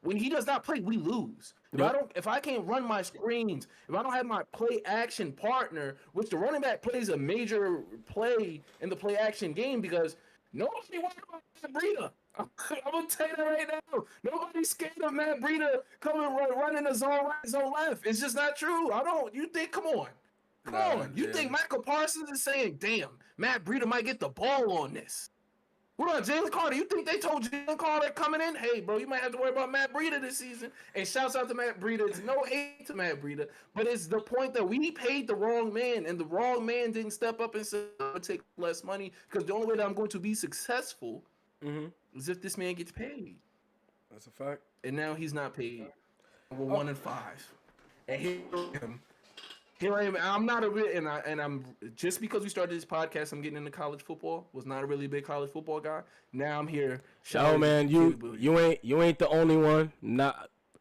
When he does not play, we lose. If I can't run my screens, if I don't have my play action partner, which the running back plays a major play in the play action game, because nobody wants Matt Breida. I'm gonna tell you that right now. Nobody's scared of Matt Breida coming running the zone right, zone left. It's just not true. You think? Come on. You think Michael Parsons is saying, "Damn, Matt Breida might get the ball on this"? What about Jalen Carter? You think they told Jalen Carter coming in, hey, bro, you might have to worry about Matt Breida this season? And shouts out to Matt Breida. It's no hate to Matt Breida, but it's the point that we paid the wrong man, and the wrong man didn't step up and say, I'm going to take less money, because the only way that I'm going to be successful is if this man gets paid. That's a fact. And now he's not paid. We're 1-5. And here I am. I'm not I'm just because we started this podcast, I'm getting into college football. Was not a really big college football guy. Now I'm here. Oh man, you ain't the only one.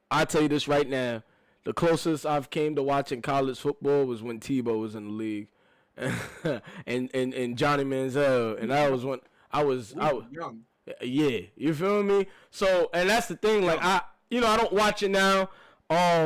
I tell you this right now. The closest I've came to watching college football was when Tebow was in the league, and Johnny Manziel, and I was young. Yeah, you feel me? So, and that's the thing. Like I don't watch it now. I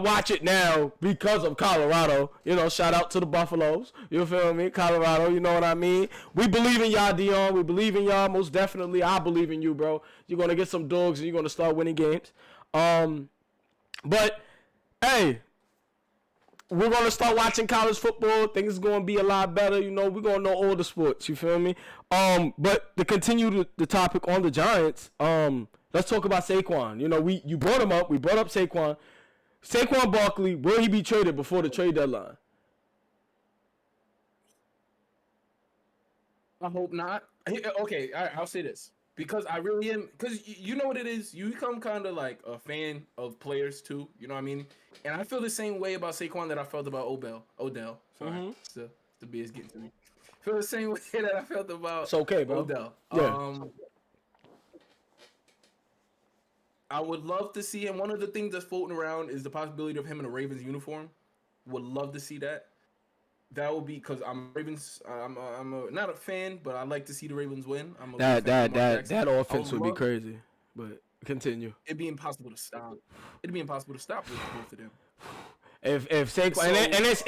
watch it now because of Colorado. Shout out to the Buffaloes. You feel me? Colorado, you know what I mean? We believe in y'all, Dion. We believe in y'all. Most definitely, I believe in you, bro. You're gonna get some dogs and you're gonna start winning games. But hey, we're gonna start watching college football. Things is gonna be a lot better. We're gonna know all the sports. You feel me? But to continue the topic on the Giants, let's talk about Saquon. You brought him up. We brought up Saquon. Saquon Barkley, will he be traded before the trade deadline? I hope not. Okay, all right, I'll say this. Because I really am, because you know what it is? You become kind of like a fan of players too, you know what I mean? And I feel the same way about Saquon that I felt about Odell. Sorry, the beer's getting to me. I feel the same way that I felt about It's okay, bro. Odell. Yeah. I would love to see him. One of the things that's floating around is the possibility of him in a Ravens uniform. Would love to see that. That would be because I'm Ravens. Not a fan, but I like to see the Ravens win. That offense would be crazy. But continue. It'd be impossible to stop. It'd be impossible to stop with both of them. If Saquon and it's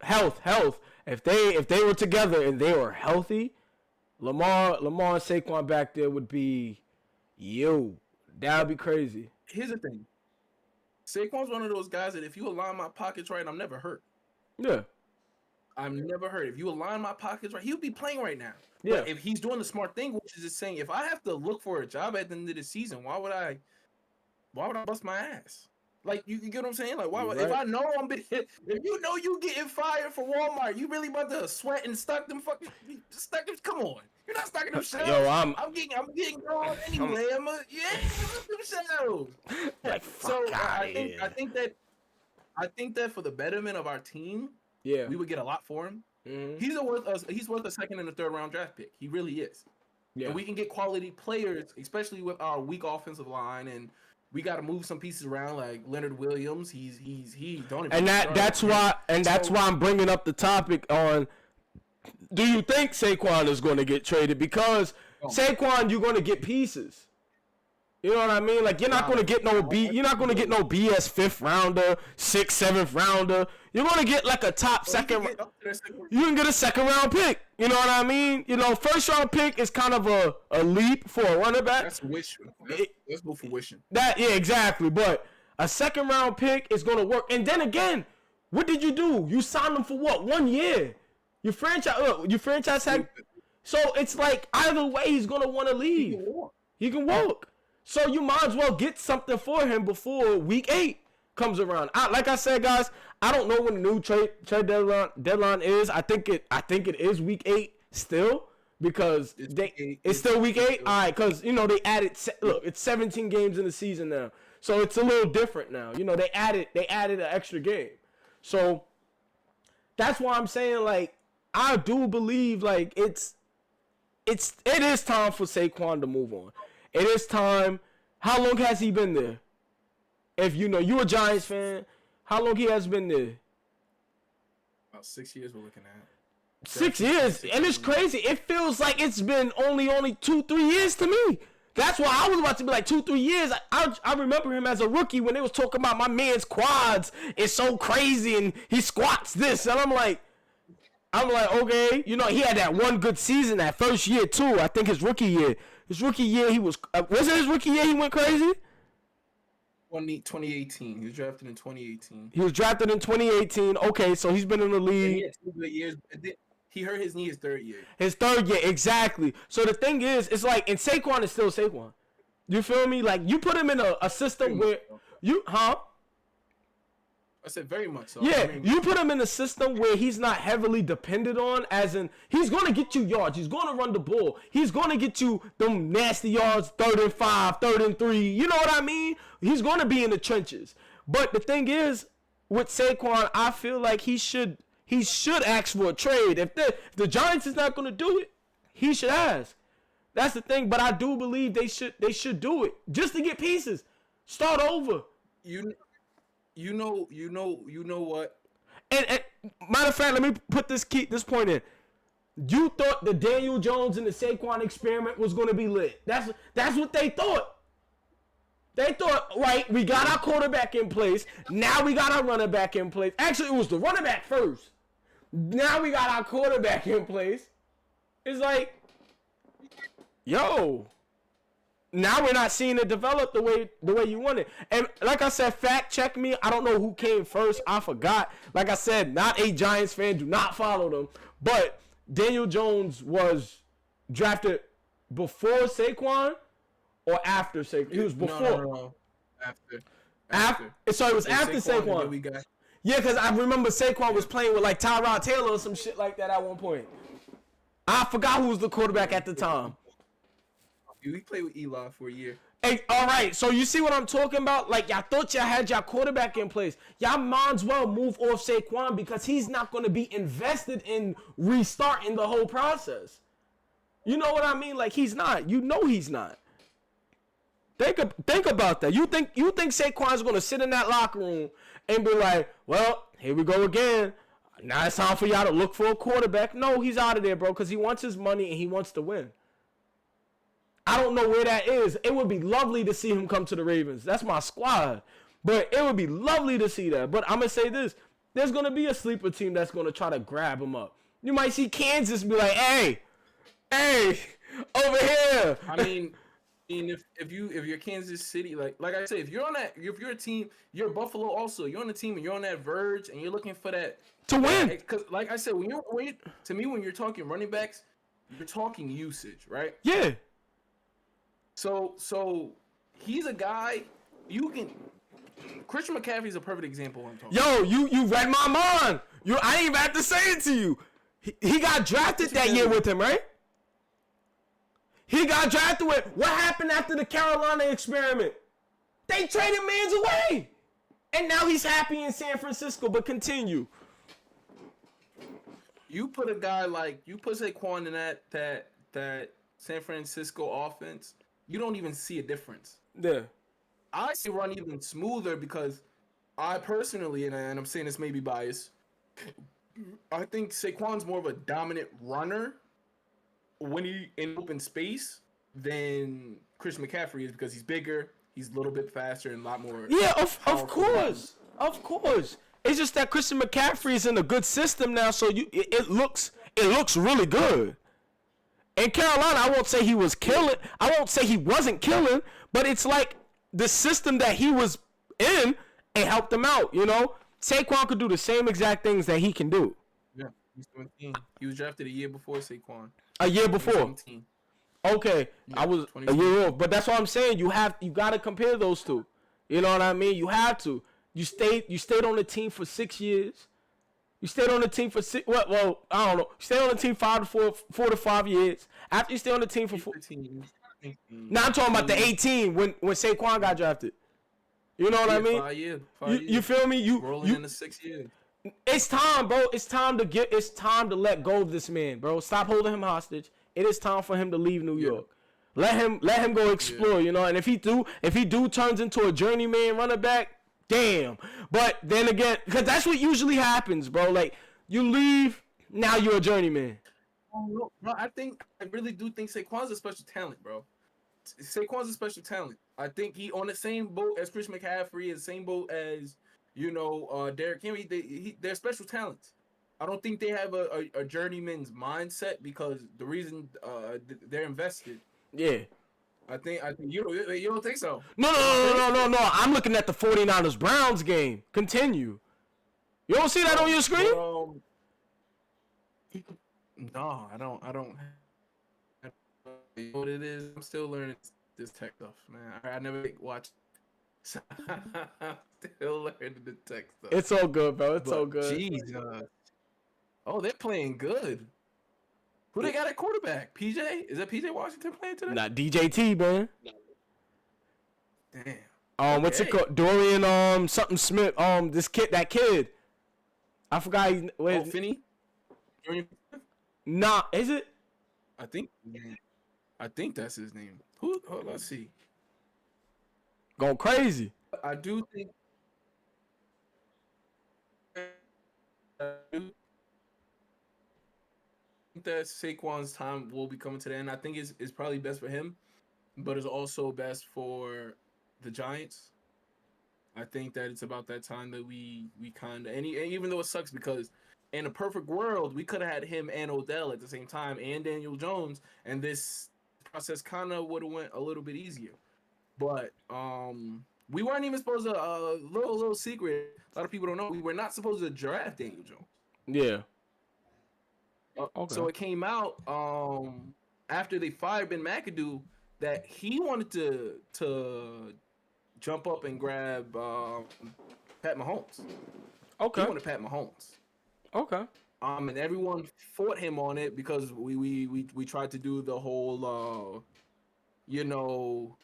health. If they were together and they were healthy, Lamar and Saquon back there would be that would be crazy. Here's the thing. Saquon's one of those guys that if you align my pockets right, I'm never hurt. Yeah. I'm never hurt. If you align my pockets right, he'll be playing right now. Yeah. But if he's doing the smart thing, which is just saying, if I have to look for a job at the end of the season, why would I bust my ass? Like, you get what I'm saying? Like, why? Right. If I know I'm being, if you know you getting fired for Walmart, you really about to sweat and stock them fucking stock them? Come on, you're not stocking them shelves. Yo, I'm getting gone anyway. I'm them shelves. Like, so I think that for the betterment of our team, we would get a lot for him. Mm-hmm. He's worth a second and a third round draft pick. He really is. Yeah, and we can get quality players, especially with our weak offensive line, and we got to move some pieces around like Leonard Williams. He don't. Even that's why I'm bringing up the topic on. Do you think Saquon is going to get traded? Because Saquon, you're going to get pieces. You know what I mean? Like, you're not going to get no BS 5th rounder, 6th, 7th rounder. You're going to get like a top second. You can get a second round pick. You know what I mean? You know, first round pick is kind of a leap for a running back. That's wishing. Let's go for wishing. Yeah, exactly. But a second round pick is going to work. And then again, what did you do? You signed him for what? 1 year. Your franchise had. So it's like either way, he's going to want to leave. He can walk. So you might as well get something for him before week 8 comes around. Like I said, guys, I don't know when the new trade deadline is. I think it is week 8 still because it's still week 8. All right, because you know they added. Look, it's 17 games in the season now, so it's a little different now. You know they added an extra game, so that's why I'm saying like I do believe like it is time for Saquon to move on. It is time. How long has he been there? If you know you're a Giants fan, how long he has been there? About 6 years we're looking at. 6 years, and it's crazy. It feels like it's been only 2-3 years to me. That's why I was about to be like 2-3 years. I remember him as a rookie when they was talking about my man's quads. It's so crazy, and he squats this, and I'm like, okay, you know, he had that one good season that first year too. I think his rookie year, he was it his rookie year he went crazy? 2018. He was drafted in 2018. He was drafted in 2018. Okay, so he's been in the league. He had 2 good years. He hurt his knee his third year. His third year, exactly. So the thing is, it's like, and Saquon is still Saquon. You feel me? Like, you put him in a system where I said very much so. Yeah, you put him in a system where he's not heavily dependent on, as in, he's going to get you yards. He's going to run the ball. He's going to get you them nasty yards, 3rd and 5, 3rd and 3. You know what I mean? He's going to be in the trenches. But the thing is, with Saquon, I feel like he should ask for a trade. If the Giants is not going to do it, he should ask. That's the thing. But I do believe they should do it just to get pieces. Start over. You know what? And matter of fact, let me put this point in. You thought the Daniel Jones and the Saquon experiment was going to be lit. That's what they thought. They thought, right, we got our quarterback in place. Now we got our running back in place. Actually, it was the running back first. Now we got our quarterback in place. It's like, yo. Now we're not seeing it develop the way you want it. And like I said, fact check me. I don't know who came first. I forgot. Like I said, not a Giants fan. Do not follow them. But Daniel Jones was drafted before Saquon or after Saquon? He was before. No. So it was after Saquon. Saquon. And we got Yeah, because I remember Saquon was playing with like Tyrod Taylor or some shit like that at one point. I forgot who was the quarterback at the time. we played with Eli for a year. Hey, all right, so you see what I'm talking about? Like, y'all thought y'all had y'all quarterback in place. Y'all might as well move off Saquon because he's not going to be invested in restarting the whole process. You know what I mean? Like, he's not. You know he's not. Think about that. You think Saquon's going to sit in that locker room and be like, well, here we go again. Now it's time for y'all to look for a quarterback. No, he's out of there, bro, because he wants his money and he wants to win. I don't know where that is. It would be lovely to see him come to the Ravens. That's my squad. But it would be lovely to see that. But I'm going to say this. There's going to be a sleeper team that's going to try to grab him up. You might see Kansas be like, hey, over here. I mean, if you're Kansas City, like I said, if you're a team, you're Buffalo also. You're on the team and you're on that verge and you're looking for that to win. Because like I said, when you're talking running backs, you're talking usage, right? Yeah. So he's a guy you can. Christian McCaffrey's a perfect example. I'm talking. Yo, you read my mind. I didn't even have to say it to you. He got drafted that year with him, right? He got drafted with. What happened after the Carolina experiment? They traded Mans away, and now he's happy in San Francisco. But continue. You put a guy like Saquon in that San Francisco offense. You don't even see a difference. Yeah. I see run even smoother because I personally, and I'm saying this may be biased, I think Saquon's more of a dominant runner when he in open space than Chris McCaffrey is because he's bigger, he's a little bit faster, and a lot more. Yeah, of course. Of course. It's just that Christian McCaffrey is in a good system now, so it looks really good. In Carolina, I won't say he was killing. I won't say he wasn't killing, but it's like the system that he was in, it helped him out, you know? Saquon could do the same exact things that he can do. Yeah, he's 17. He was drafted a year before Saquon. A year before? 17. Okay, yeah, I was 22. A year off. But that's what I'm saying. You got to compare those two. You know what I mean? You have to. You stayed on the team for 6 years. You stayed on the team for well, I don't know. You stayed on the team 4 to 5 years. After you stay on the team for 4. Now I'm talking about the 18 when Saquon got drafted. You know what I mean? 5 years. You feel me? Rolling into 6 years. It's time, bro. It's time to let go of this man, bro. Stop holding him hostage. It is time for him to leave New York. Let him go explore, you know. And if he turns into a journeyman running back, damn. But then again, because that's what usually happens, bro. Like, you leave, now you're a journeyman. No, bro, I really do think Saquon's a special talent, bro. Saquon's a special talent. I think he on the same boat as Chris McCaffrey, the same boat as, Derrick Henry. They're special talents. I don't think they have a journeyman's mindset because the reason they're invested. Yeah. I think you don't think so. No. I'm looking at the 49ers Browns game. Continue. You don't see that on your screen? No, I don't. You know what it is? I'm still learning this tech stuff, man. I never watched. Still learning the tech stuff. It's all good, bro. It's all good. Jeez. Oh, they're playing good. Who they got at quarterback? PJ? Is that PJ Washington playing today? Not DJT, man. Damn. What's it called? Dorian something Smith. That kid. I forgot his Finney? Nah, is it? I think that's his name. Who? Let's see. Going crazy. I do think that Saquon's time will be coming to the end. I think it's probably best for him, but it's also best for the Giants. I think that it's about that time that we kind of, and even though it sucks because in a perfect world, we could have had him and Odell at the same time and Daniel Jones, and this process kind of would have went a little bit easier. But we weren't even supposed to, little secret, a lot of people don't know, we were not supposed to draft Daniel Jones. Yeah. Okay. So it came out after they fired Ben McAdoo that he wanted to jump up and grab Pat Mahomes. Okay. He wanted Pat Mahomes. Okay. And everyone fought him on it because we tried to do the whole you know,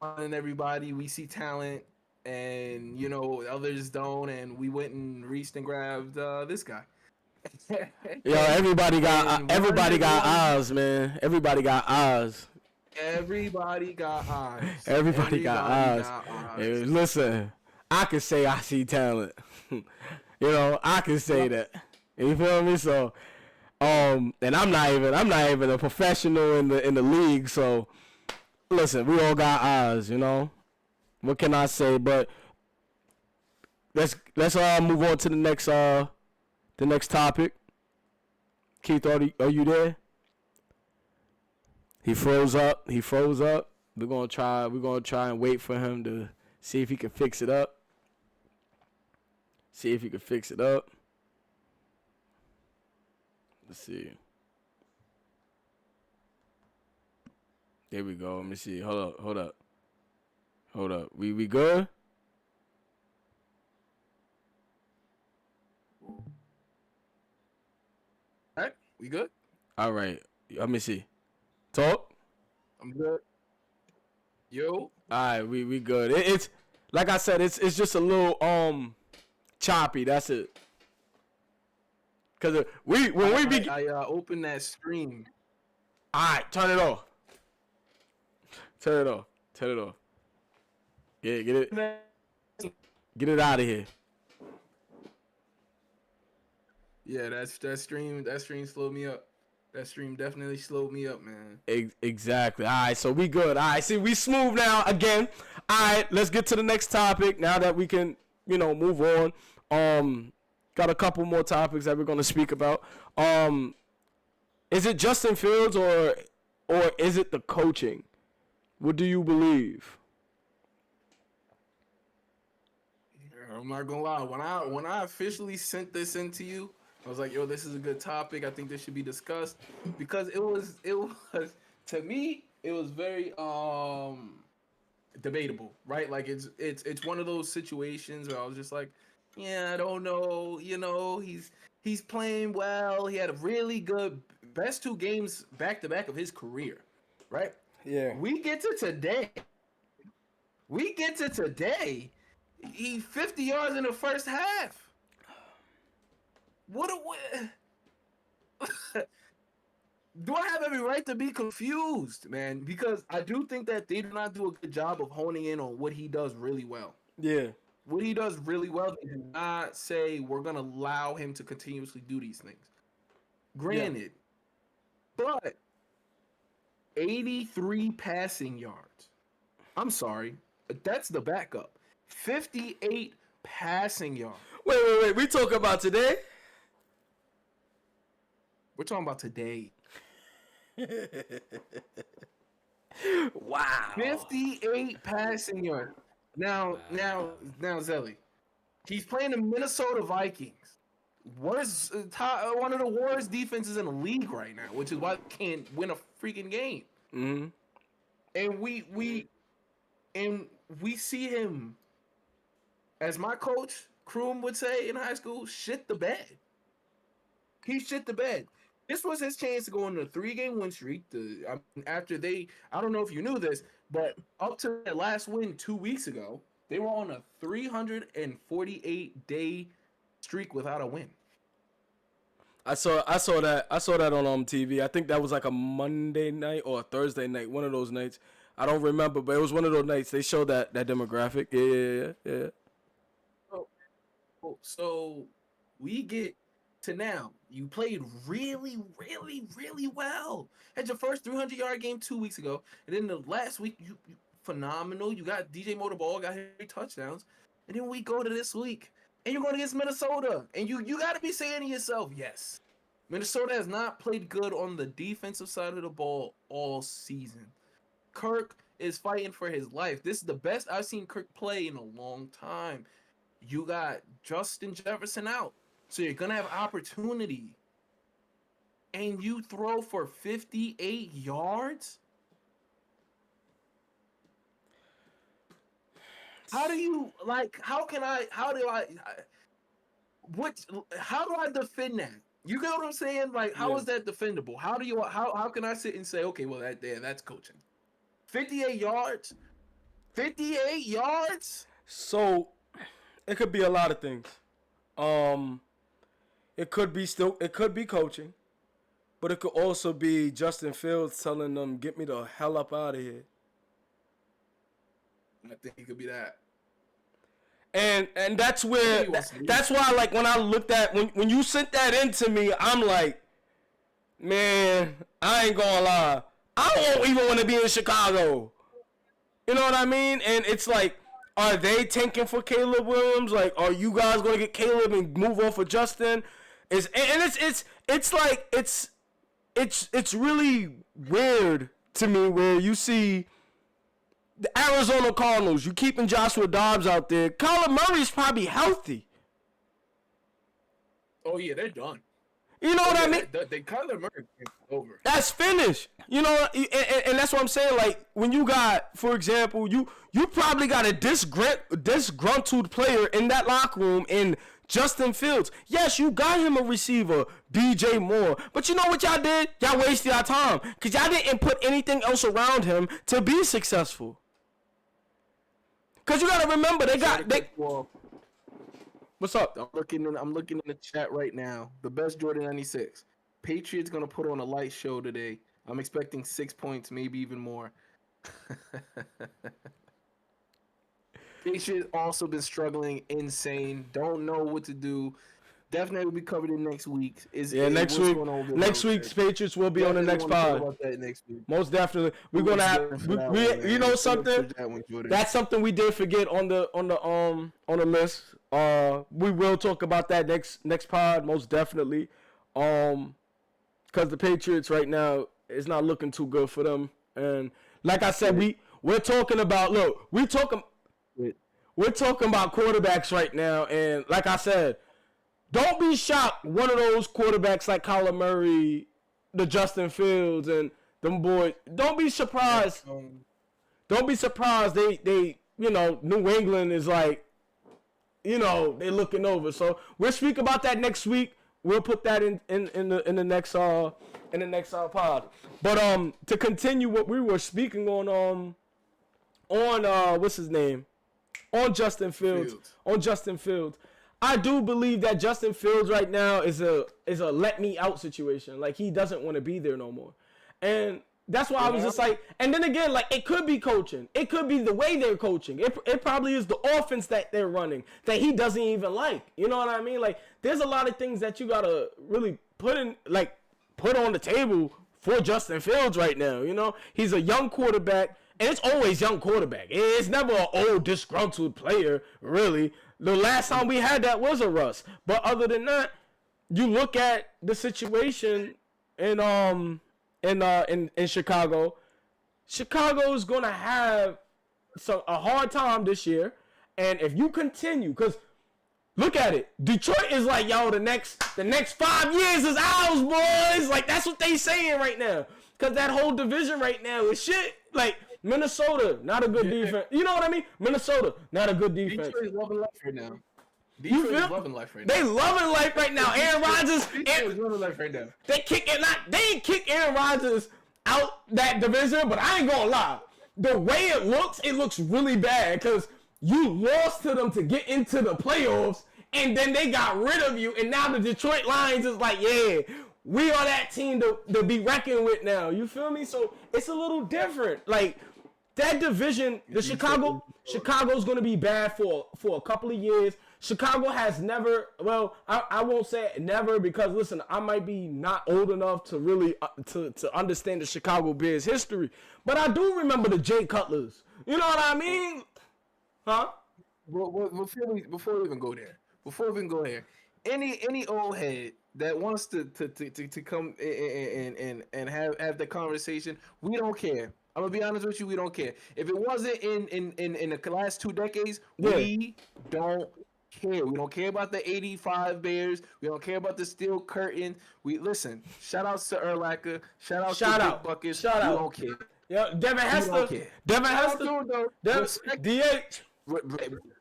and everybody, we see talent and you know others don't, and we went and reached and grabbed this guy. Yo, everybody got eyes, man. Everybody got eyes. Everybody got eyes. Everybody got eyes. Hey, listen, I can say I see talent. You know, I can say that. You feel me? So, and I'm not even a professional in the league. So, listen, we all got eyes. You know, what can I say? But let's move on to the next topic. Keith, are you there? He froze up. We're gonna try and wait for him to see if he can fix it up. Let's see. There we go. Let me see. Hold up. We good? All right, we good? All right. Let me see. Talk. I'm good. Yo. All right, we good. It's like I said, it's just a little choppy. That's it. Cause I opened that stream. All right, turn it off. Yeah, get it out of here. Yeah, that stream slowed me up. That stream definitely slowed me up, man. Exactly. All right, so we good. All right, see, we smooth now again. All right, let's get to the next topic now that we can, move on. Got a couple more topics that we're going to speak about. Is it Justin Fields or is it the coaching? What do you believe? I'm not gonna lie. When I officially sent this in to you, I was like, yo, this is a good topic. I think this should be discussed because it was to me, it was very debatable, right? Like it's one of those situations where I was just like, yeah, I don't know. He's playing well. He had a really good best 2 games back to back of his career, right? Yeah. We get to today. He 50 yards in the first half. What do I have every right to be confused, man? Because I do think that they do not do a good job of honing in on what he does really well. Yeah. What he does really well, they do not say we're going to allow him to continuously do these things. Granted, but 83 passing yards. I'm sorry, but that's the backup. 58 passing yards. Wait. We talking about today? We're talking about today. Wow. 58 passing yards. Now, Zelly. He's playing the Minnesota Vikings. One of the worst defenses in the league right now, which is why they can't win a freaking game. Mm-hmm. And we see him, as my coach Kroom would say in high school, shit the bed. He shit the bed. This was his chance to go on a 3-game win streak. I don't know if you knew this, but up to that last win 2 weeks ago, they were on a 348-day streak without a win. I saw that on TV. I think that was like a Monday night or a Thursday night, one of those nights. I don't remember, but it was one of those nights. They showed that demographic. Yeah. So we get to now. You played really, really, really well. Had your first 300-yard game 2 weeks ago, and then the last week you phenomenal. You got DJ Motorball, got his touchdowns, and then we go to this week, and you're going against Minnesota, and you got to be saying to yourself, yes, Minnesota has not played good on the defensive side of the ball all season. Kirk is fighting for his life. This is the best I've seen Kirk play in a long time. You got Justin Jefferson out, so you're going to have opportunity. And you throw for 58 yards? How do you like? How do I? How do I defend that? You get what I'm saying? Like, how is that defendable? How do you? How can I sit and say, okay, well, that's coaching. 58 yards. 58 yards. So, it could be a lot of things. It could be coaching, but it could also be Justin Fields telling them, "Get me the hell up out of here." I think it could be that. And that's where that's why, like, when I looked at when you sent that in to me, I'm like, man, I ain't gonna lie, I don't even want to be in Chicago. You know what I mean? And it's like, are they tanking for Caleb Williams? Like, are you guys gonna get Caleb and move on for Justin? It's really weird to me where you see the Arizona Cardinals, you keeping Joshua Dobbs out there. Kyler Murray's probably healthy. Oh yeah, they're done. You know what I mean? The Kyler Murray is over. That's finished. You know, and that's what I'm saying. Like, when you got, for example, you probably got a disgruntled player in that locker room in Justin Fields. Yes, you got him a receiver, DJ Moore. But you know what y'all did? Y'all wasted your time. Because y'all didn't put anything else around him to be successful. Because you got to remember, What's up? I'm looking in the chat right now. The best Jordan 96. Patriots gonna put on a light show today. I'm expecting 6 points, maybe even more. Patriots also been struggling insane. Don't know what to do. Definitely will be covered in next week. Next week. Next week's Patriots will be on the next pod. About that next week. Most definitely, we're gonna have. You know something? That's something we did forget on the list. We will talk about that next pod, most definitely. Because the Patriots right now is not looking too good for them, and like I said, we're talking about. Look, we're talking about quarterbacks right now, and like I said. Don't be shocked one of those quarterbacks like Kyler Murray, the Justin Fields, and them boys. Don't be surprised. Don't be surprised. They New England is like, they looking over. So we'll speak about that next week. We'll put that in the next pod. But to continue what we were speaking on what's his name? On Justin Fields. On Justin Fields. I do believe that Justin Fields right now is a let me out situation. Like, he doesn't want to be there no more. And that's why I was just like, and then again, like, it could be coaching. It could be the way they're coaching. It probably is the offense that they're running that he doesn't even like. You know what I mean? Like, there's a lot of things that you got to really put on the table for Justin Fields right now. You know, he's a young quarterback, and it's always young quarterback. It's never an old disgruntled player, really. The last time we had that was a Russ. But other than that, you look at the situation in Chicago. Chicago is gonna have a hard time this year, and if you continue, because look at it, Detroit is like, yo, the next 5 years is ours, boys. Like, that's what they saying right now, because that whole division right now is shit. Like, Minnesota, not a good defense. You know what I mean? Minnesota, not a good defense. Detroit is loving life right now. Detroit is loving life right now. They loving life right now. Aaron Rodgers. Detroit is loving life right now. They ain't kick Aaron Rodgers out that division, but I ain't gonna lie. The way it looks really bad, because you lost to them to get into the playoffs, and then they got rid of you, and now the Detroit Lions is like, yeah, we are that team to be reckoned with now. You feel me? So it's a little different. Like, that division, Chicago's going to be bad for a couple of years. Chicago has never, well, I won't say never, because listen, I might be not old enough to really to understand the Chicago Bears history, but I do remember the Jay Cutlers. You know what I mean? Huh? Well, before we even go there, any old head that wants to come and have the conversation, we don't care. I'm gonna be honest with you, we don't care. If it wasn't in the last 2 decades, we don't care. We don't care about the 85 Bears. We don't care about the steel curtain. Listen. Shout out to Urlacher. Shout out Buckets. Shout out. We don't care. Yeah, Devin Hester. DH.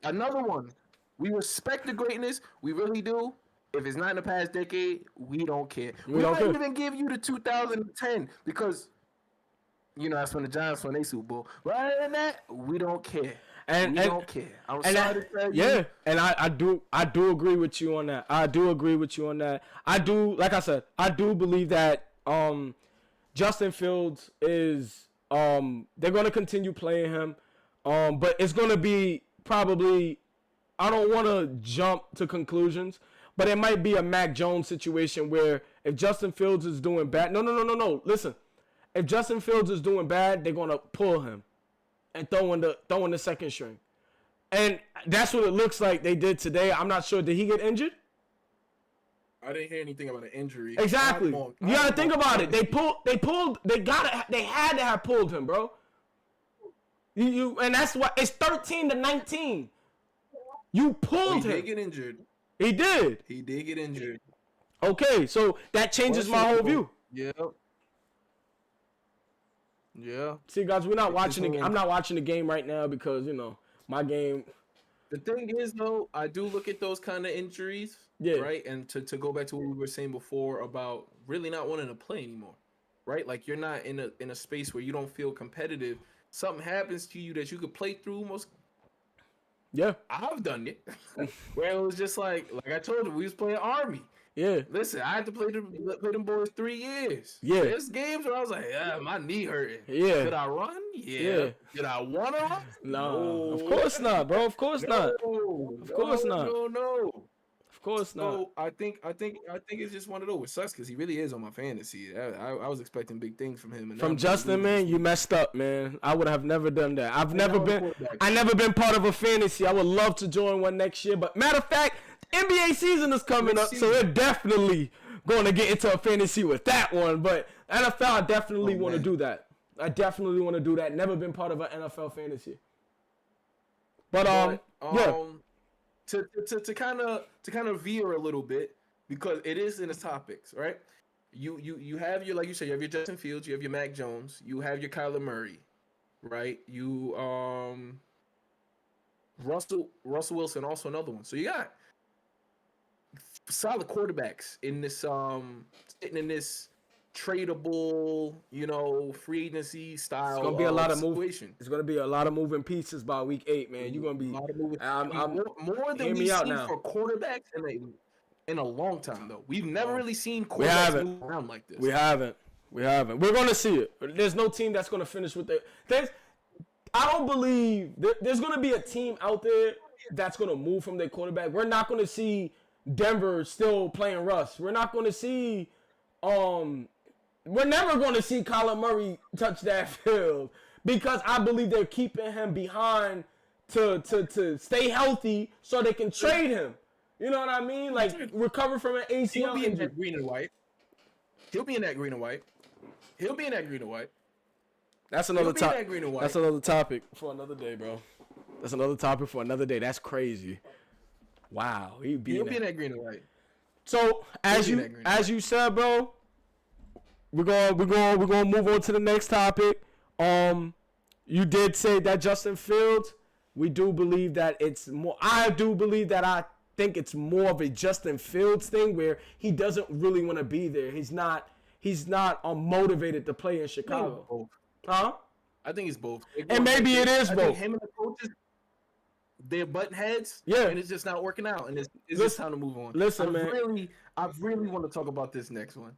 Another one. We respect the greatness. We really do. If it's not in the past decade, we don't care. We don't might care. even give you the 2010 because that's when the Giants won their Super Bowl. But other than that, we don't care. We don't care. I'm sorry to tell you. Yeah, and I do agree with you on that. I do agree with you on that. I do, like I said, I do believe that Justin Fields is they're gonna continue playing him, but it's gonna be probably, I don't want to jump to conclusions, but it might be a Mac Jones situation where if Justin Fields is doing bad, no. Listen, if Justin Fields is doing bad, they're gonna pull him and throw in the second string, and that's what it looks like they did today. I'm not sure. Did he get injured? I didn't hear anything about an injury. Exactly. You gotta think about it. They had to have pulled him, bro. And that's why it's 13-19. You pulled him. He did get injured. He did. He did get injured. Okay, so that changes my whole view. Yeah. Yeah. See, guys, we're not watching the game. I'm not watching the game right now because, my game. The thing is, though, I do look at those kind of injuries, right? And to go back to what we were saying before about really not wanting to play anymore, right? Like you're not in a space where you don't feel competitive. Something happens to you that you could play through most. Yeah. I've done it. Where it was just like I told you, we was playing Army. Yeah. Listen, I had to play them boys 3 years. Yeah. There's games where I was like, my knee hurting. Yeah. Did I run? Yeah. Did I want to run? No. Of course not, bro. Of course not. Of course not. No. Of course not. So I think it's just one of those. It sucks because he really is on my fantasy. I was expecting big things from him. And from Justin, man, you messed up, man. I would have never done that. I never been part of a fantasy. I would love to join one next year. But matter of fact, NBA season is coming up, so we're definitely going to get into a fantasy with that one. But NFL, I definitely want to do that. I definitely want to do that. Never been part of an NFL fantasy. But yeah. To kind of veer a little bit because it is in the topics, right? You have your, like you said, you have your Justin Fields, you have your Mac Jones, you have your Kyler Murray, right? You Russell Wilson, also another one. So you got solid quarterbacks in this sitting in this tradable, free agency style. It's gonna be a lot of situation. It's gonna be a lot of moving pieces by week 8, man. You're gonna be more than we've seen for quarterbacks in a long time, though. We've never really seen quarterbacks move around like this. We haven't. We're gonna see it. There's no team that's gonna finish with it. I don't believe there's gonna be a team out there that's gonna move from their quarterback. We're not gonna see Denver still playing Russ. We're not gonna see we're never going to see Kyler Murray touch that field because I believe they're keeping him behind to stay healthy so they can trade him. You know what I mean? Like, recover from an ACL He'll be in injury. that green and white. That's another topic. That's another topic for another day, bro. That's another topic for another day. That's crazy. Wow. He'll be in that green and white. So, as you said, bro, We're gonna move on to the next topic. You did say that Justin Fields. We do believe that it's more. I think it's more of a Justin Fields thing where he doesn't really want to be there. He's not motivated to play in Chicago. Huh? I think it's both. And maybe it is both. Him and the coaches, they're butting heads. Yeah. And it's just not working out. And it's just time to move on. Listen, man. I really want to talk about this next one.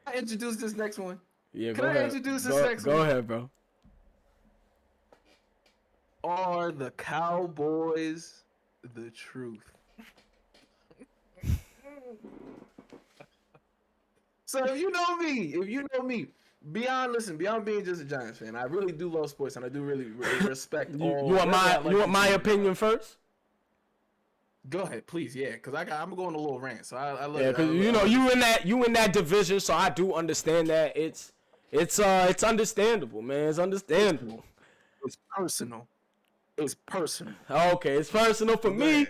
Can I introduce this next one? Yeah, Can I introduce this next one? Go ahead, bro. Are the Cowboys the truth? So if you know me, beyond being just a Giants fan, I really do love sports and I do really respect all. You want my opinion first? Go ahead, please. Yeah, because I'm going a little rant, so I love. Yeah, because you in that division, so I do understand that it's understandable, man. It's understandable. It's personal. It's personal. Okay, it's personal for me.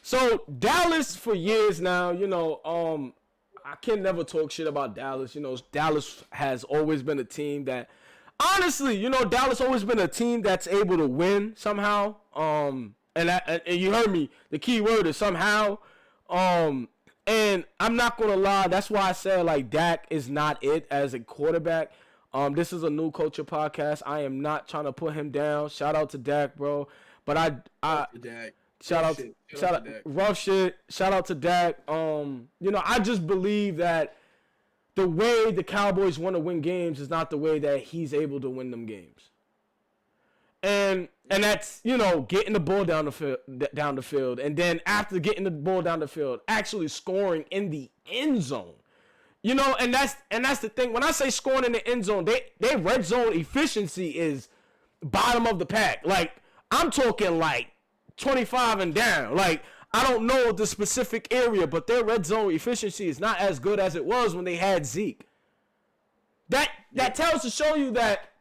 So Dallas for years now, I can never talk shit about Dallas. Dallas has always been a team that honestly, Dallas always been a team that's able to win somehow. And you heard me. The key word is somehow. And I'm not gonna lie. That's why I said like Dak is not it as a quarterback. This is a new culture podcast. I am not trying to put him down. Shout out to Dak, bro. But shout out rough shit. Shout out to Dak. I just believe that the way the Cowboys want to win games is not the way that he's able to win them games. And that's, getting the ball down the field, and then after getting the ball down the field, actually scoring in the end zone. And that's the thing. When I say scoring in the end zone, their red zone efficiency is bottom of the pack. Like, I'm talking like 25 and down. Like, I don't know the specific area, but their red zone efficiency is not as good as it was when they had Zeke. That tells to show you that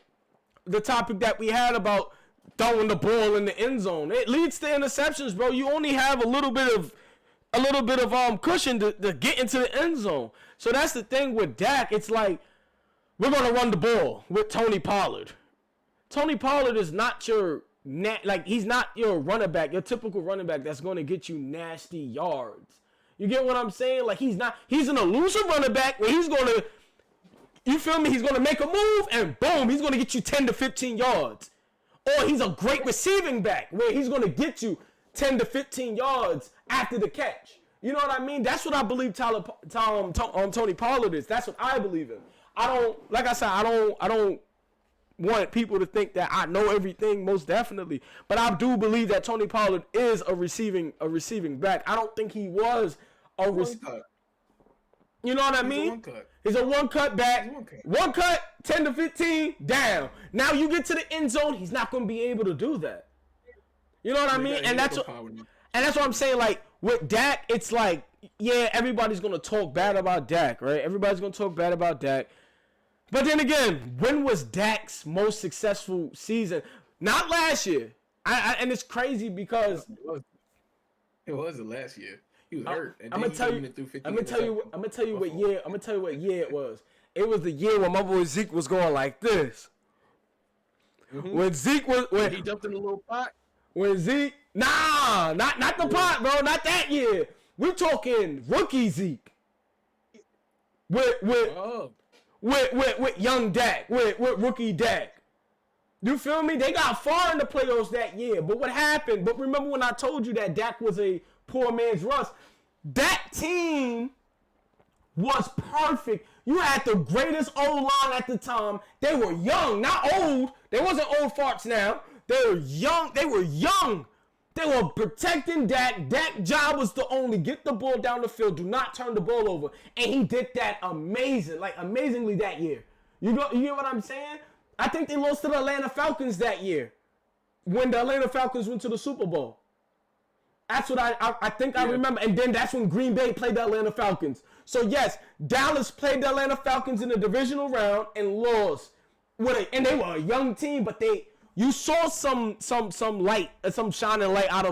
the topic that we had about throwing the ball in the end zone, it leads to interceptions, bro. You only have a little bit of cushion to get into the end zone. So that's the thing with Dak. It's like, we're gonna run the ball with Tony Pollard. Tony Pollard is not he's not your running back, your typical running back that's going to get you nasty yards. You get what I'm saying? Like, he's an elusive running back where he's going to, you feel me? He's going to make a move and boom, he's going to get you 10 to 15 yards. Or he's a great receiving back where he's going to get you 10 to 15 yards after the catch. You know what I mean? That's what I believe Tony Pollard is. That's what I believe in. I don't want people to think that I know everything, most definitely. But I do believe that Tony Pollard is a receiving back. I don't think he was a receiver. You know what I mean? He's a one-cut back. One cut, 10 to 15, down. Now you get to the end zone, he's not going to be able to do that. You know what I mean? And that's what I'm saying. Like, with Dak, it's like, yeah, everybody's going to talk bad about Dak, right? Everybody's going to talk bad about Dak. But then again, when was Dak's most successful season? Not last year. And it's crazy because it wasn't last year. He was hurt. I'm gonna tell you what year it was. It was the year when my boy Zeke was going like this. Mm-hmm. When he jumped in the little pot. When Zeke, not the pot, bro, not that year. We're talking rookie Zeke. With young Dak, with rookie Dak. You feel me? They got far in the playoffs that year. But what happened? But remember when I told you that Dak was a poor man's Russ? That team was perfect. You had the greatest O-line at the time. They were young, not old. They wasn't old farts now. They were young. They were protecting Dak. Dak's job was to only get the ball down the field. Do not turn the ball over. And he did that amazingly that year. You get what I'm saying? I think they lost to the Atlanta Falcons that year when the Atlanta Falcons went to the Super Bowl. That's what I think I remember. And then that's when Green Bay played the Atlanta Falcons. So, yes, Dallas played the Atlanta Falcons in the divisional round and lost. And they were a young team, but you saw some light, some shining light out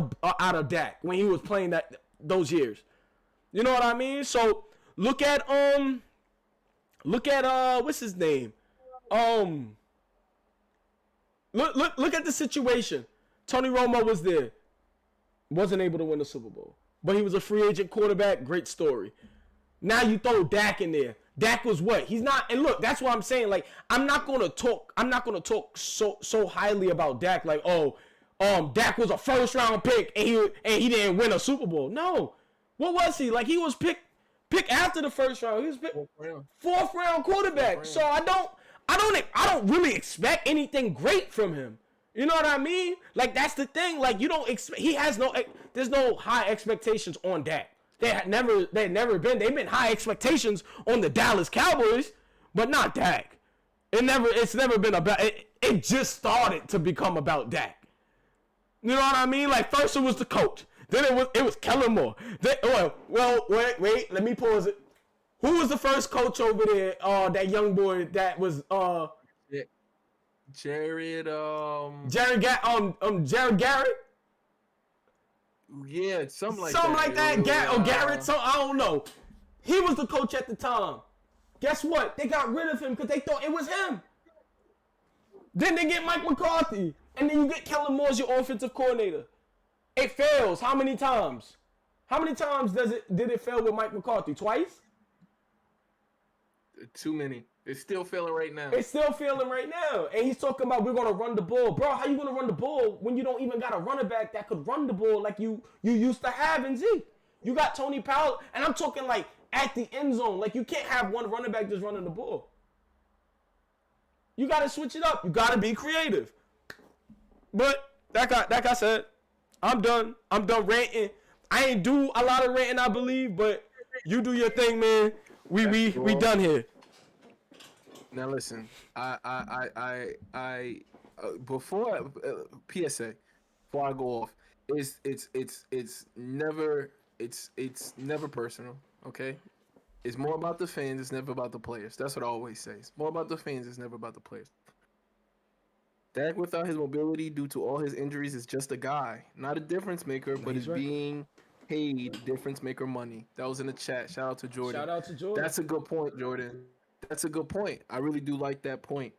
of Dak when he was playing those years. You know what I mean? So, look at what's his name? Look at the situation. Tony Romo was there. Wasn't able to win the Super Bowl. But he was a free agent quarterback. Great story. Now you throw Dak in there. Dak was what? He's not. And look, that's what I'm saying. Like, I'm not gonna talk so highly about Dak. Like, Dak was a first round pick and he didn't win a Super Bowl. No. What was he? Like, he was picked after the first round. He was picked fourth round quarterback. So I don't really expect anything great from him. You know what I mean? Like, that's the thing. Like, you don't expect. There's no high expectations on Dak. They've never been. They've been high expectations on the Dallas Cowboys, but not Dak. It's never been about. It just started to become about Dak. You know what I mean? Like, first it was the coach. Then it was Kellen Moore. Wait. Let me pause it. Who was the first coach over there? That young boy that was Jared Garrett. Yeah, something like that. Garrett. So I don't know. He was the coach at the time. Guess what? They got rid of him because they thought it was him. Then they get Mike McCarthy. And then you get Kellen Moore as your offensive coordinator. It fails. How many times? How many times did it fail with Mike McCarthy? Twice? Too many. It's still failing right now. It's still failing right now. And he's talking about we're going to run the ball. Bro, how you going to run the ball when you don't even got a running back that could run the ball like you used to have in Zeke? You got Tony Powell, and I'm talking like at the end zone. Like you can't have one running back just running the ball. You got to switch it up. You got to be creative. But like I said, I'm done. I'm done ranting. I ain't do a lot of ranting, I believe, but you do your thing, man. We done here. Now listen, I before PSA, before I go off, it's never personal, okay? It's more about the fans. It's never about the players. That's what I always say. It's more about the fans. It's never about the players. Dak, without his mobility due to all his injuries, is just a guy, not a difference maker, but is being paid difference maker money. That was in the chat. Shout out to Jordan. Shout out to Jordan. That's a good point, Jordan. That's a good point. I really do like that point.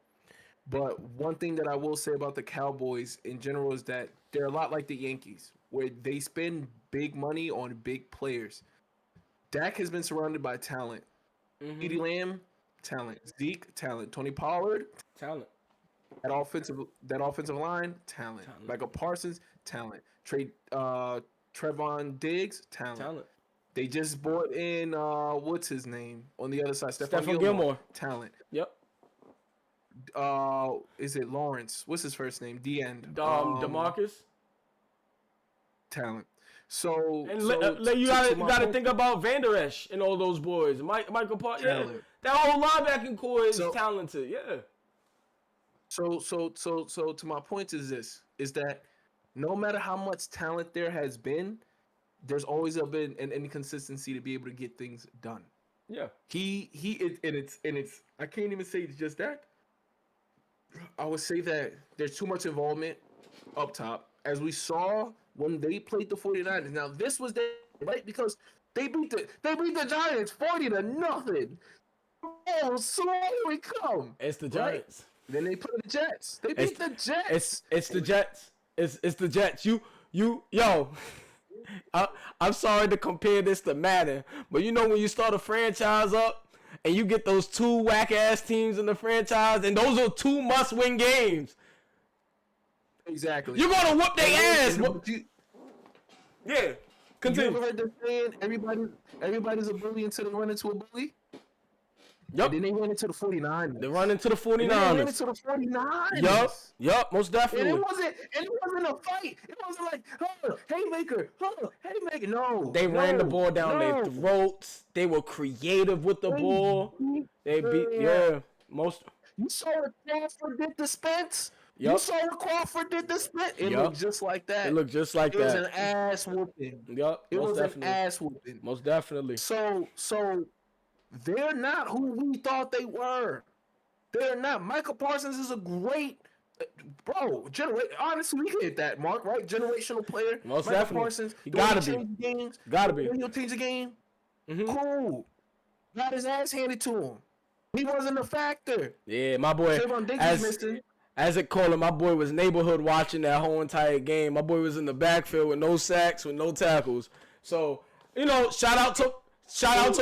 But one thing that I will say about the Cowboys in general is that they're a lot like the Yankees, where they spend big money on big players. Dak has been surrounded by talent. CeeDee Lamb, talent. Zeke, talent. Tony Pollard, talent. That offensive line, talent. Michael Parsons, talent. Trevon Diggs, talent. They just brought in what's his name on the other side? Stephon Gilmore. Talent. Yep. Is it Lawrence? What's his first name? The end. DeMarcus. Talent. So, you gotta think about Van Der Esch and all those boys. Michael Parsons. Yeah, that whole linebacking core is talented. Yeah. So to my point is that no matter how much talent there has been, there's always been an inconsistency to be able to get things done. Yeah. It's I can't even say it's just that. I would say that there's too much involvement up top, as we saw when they played the 49ers. Now this was right because they beat the Giants 40-0. Oh, so here we come. It's the Giants. Right? Then they play the Jets. They beat the Jets. It's the Jets. It's the Jets. Yo. I'm sorry to compare this to Madden, but you know when you start a franchise up and you get those two whack-ass teams in the franchise, and those are two must-win games. Exactly. You're going to whoop their ass. Yeah. Continue. You ever heard the saying, everybody's a bully until they run into a bully? Yep. And then they went into the 49ers. They run into the 49ers. They ran into the 49ers. Yup, most definitely. And it wasn't a fight. It wasn't like, haymaker. No. They ran the ball down their throats. They were creative with the ball. They beat, most. You saw what Crawford did to Spence? Yep. You saw what Crawford did to Spence? It looked just like that. It looked just like that. It was an ass whooping. Yup, it was definitely an ass whooping. Most definitely. So they're not who we thought they were. They're not. Michael Parsons is a great, bro. Honestly, we can hit that mark, right? Generational player. Most Michael definitely. Parsons. He gotta be. Games, gotta be. He'll change the game. Cool. Got his ass handed to him. He wasn't a factor. Yeah, my boy. As it called him, my boy was neighborhood watching that whole entire game. My boy was in the backfield with no sacks, with no tackles. So, shout out to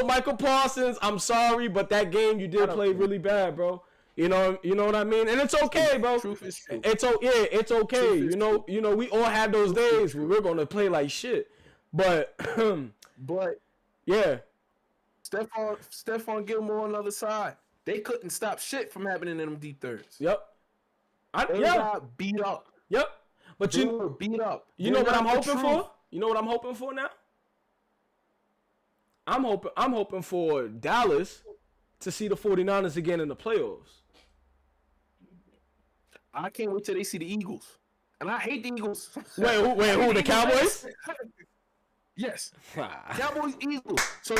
Michael Parsons. I'm sorry, but that game you did play really bad, bro. You know what I mean? And it's okay, bro. Truth is true. It's okay. We all have those days where we're gonna play like shit. But yeah. Stephon Gilmore on the other side. They couldn't stop shit from happening in them deep thirds. Yep. They got beat up. Yep. But they were beat up. You know what I'm hoping for? You know what I'm hoping for now? I'm hoping for Dallas to see the 49ers again in the playoffs. I can't wait till they see the Eagles. And I hate the Eagles. Wait, who? The Cowboys? Yes. Cowboys, Eagles. So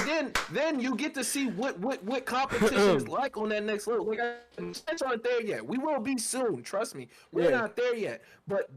then you get to see what competition is like on that next level. Like, I'm not there yet. We will be soon. Trust me. We're not there yet. But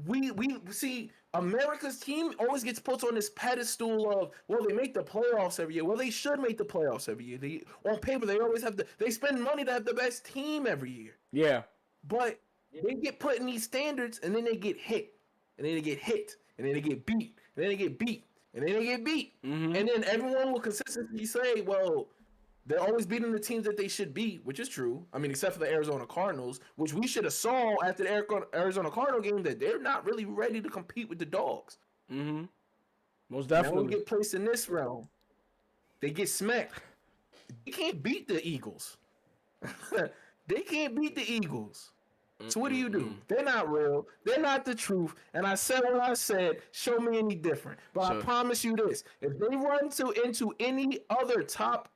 we see America's team always gets put on this pedestal of, well, they make the playoffs every year. Well, they should make the playoffs every year. On paper, they always have they spend money to have the best team every year. Yeah. But they get put in these standards, and then they get hit, and then they get hit, and then they get beat, and then they get beat, and then they get beat, and then everyone will consistently say, "Well, they're always beating the teams that they should beat," which is true. I mean, except for the Arizona Cardinals, which we should have saw after the Arizona Cardinal game that they're not really ready to compete with the Dogs. Most definitely. Now we get placed in this realm. They get smacked. They can't beat the Eagles. They can't beat the Eagles. So what do? They're not real. They're not the truth. And I said what I said. Show me any different. But I promise you this. If they run into any other top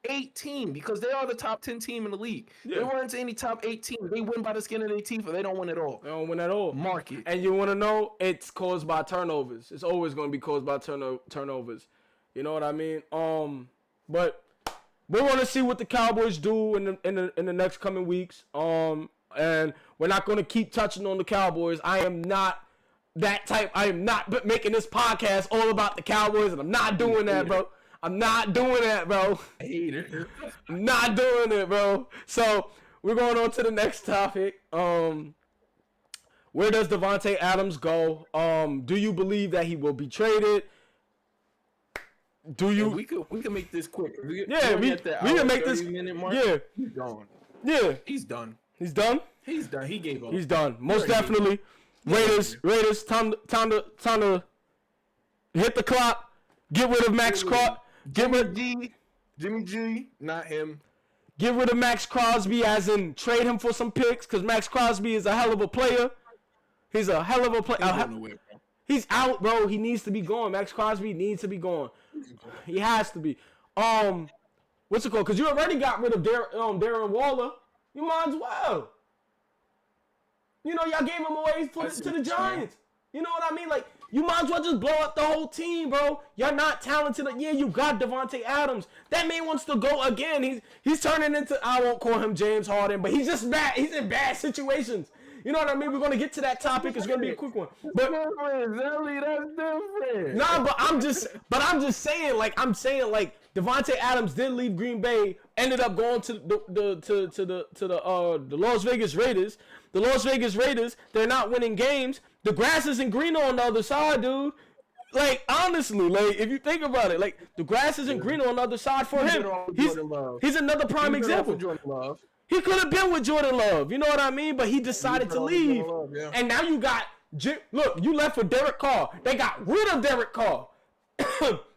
8 team, because they are the top 10 team in the league. They run into any top 8 team. They win by the skin of their teeth, or they don't win at all. They don't win at all. Mark it. And you want to know, it's caused by turnovers. It's always going to be caused by turnovers. You know what I mean? But we want to see what the Cowboys do in the next coming weeks. And we're not going to keep touching on the Cowboys. I am not that type. I am not making this podcast all about the Cowboys, and I'm not doing that, bro. I'm not doing that, bro. Hater. I'm not doing it, bro. So we're going on to the next topic. Where does Davante Adams go? Do you believe that he will be traded? Do you? We can make this quick. We can make this. Mark. Yeah, he's gone. Yeah, he's done. He's done. He's done. He gave up. He's done. Most definitely. Raiders. Time to hit the clock. Get rid of Max Crosby. Jimmy G, not him. Get rid of Max Crosby, as in trade him for some picks, because Max Crosby is a hell of a player. He's a hell of a player. He's out, bro. He needs to be gone. Max Crosby needs to be gone. He has to be. What's it called? Because you already got rid of Darren Waller. You might as well. You know, y'all gave him away to the Giants. You know what I mean? Like, you might as well just blow up the whole team, bro. You're not talented. Yeah, you got Davante Adams. That man wants to go again. He's turning into, I won't call him James Harden, but he's just bad. He's in bad situations. You know what I mean? We're going to get to that topic. It's going to be a quick one. But that's different. Nah, but I'm just saying, Davante Adams did leave Green Bay, ended up going to the Las Vegas Raiders. The Las Vegas Raiders, they're not winning games. The grass isn't greener on the other side, dude. Like, honestly, like, if you think about it, like, the grass isn't greener on the other side for him. He's another prime example. He could have been with Jordan Love, you know what I mean? But he decided to leave. And now you got, look, you left with Derek Carr. They got rid of Derek Carr.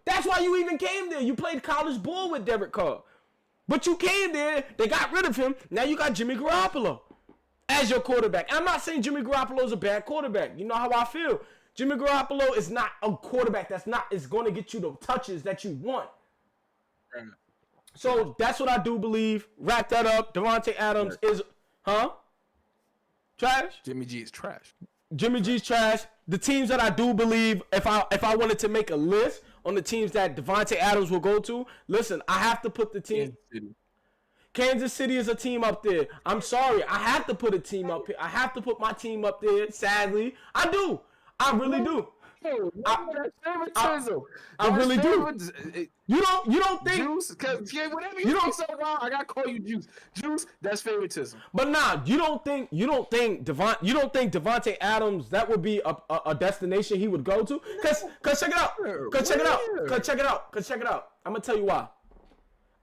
That's why you even came there. You played college ball with Derek Carr. But you came there, they got rid of him. Now you got Jimmy Garoppolo as your quarterback. I'm not saying Jimmy Garoppolo is a bad quarterback. You know how I feel. Jimmy Garoppolo is not a quarterback is going to get you the touches that you want. So that's what I do believe. Wrap that up. Davante Adams is, trash? Jimmy G is trash. Jimmy G's trash. The teams that I do believe, if I wanted to make a list on the teams that Davante Adams will go to, listen, I have to put the team. Kansas City is a team up there. I'm sorry. I have to put a team up here. I have to put my team up there, sadly. I do. I really do. I really do. You don't think Juice? Because whatever you don't so wrong, I gotta call you Juice. Juice, that's favoritism. But nah, you don't think Davante Adams, that would be a destination he would go to? Cause check it out. I'm gonna tell you why.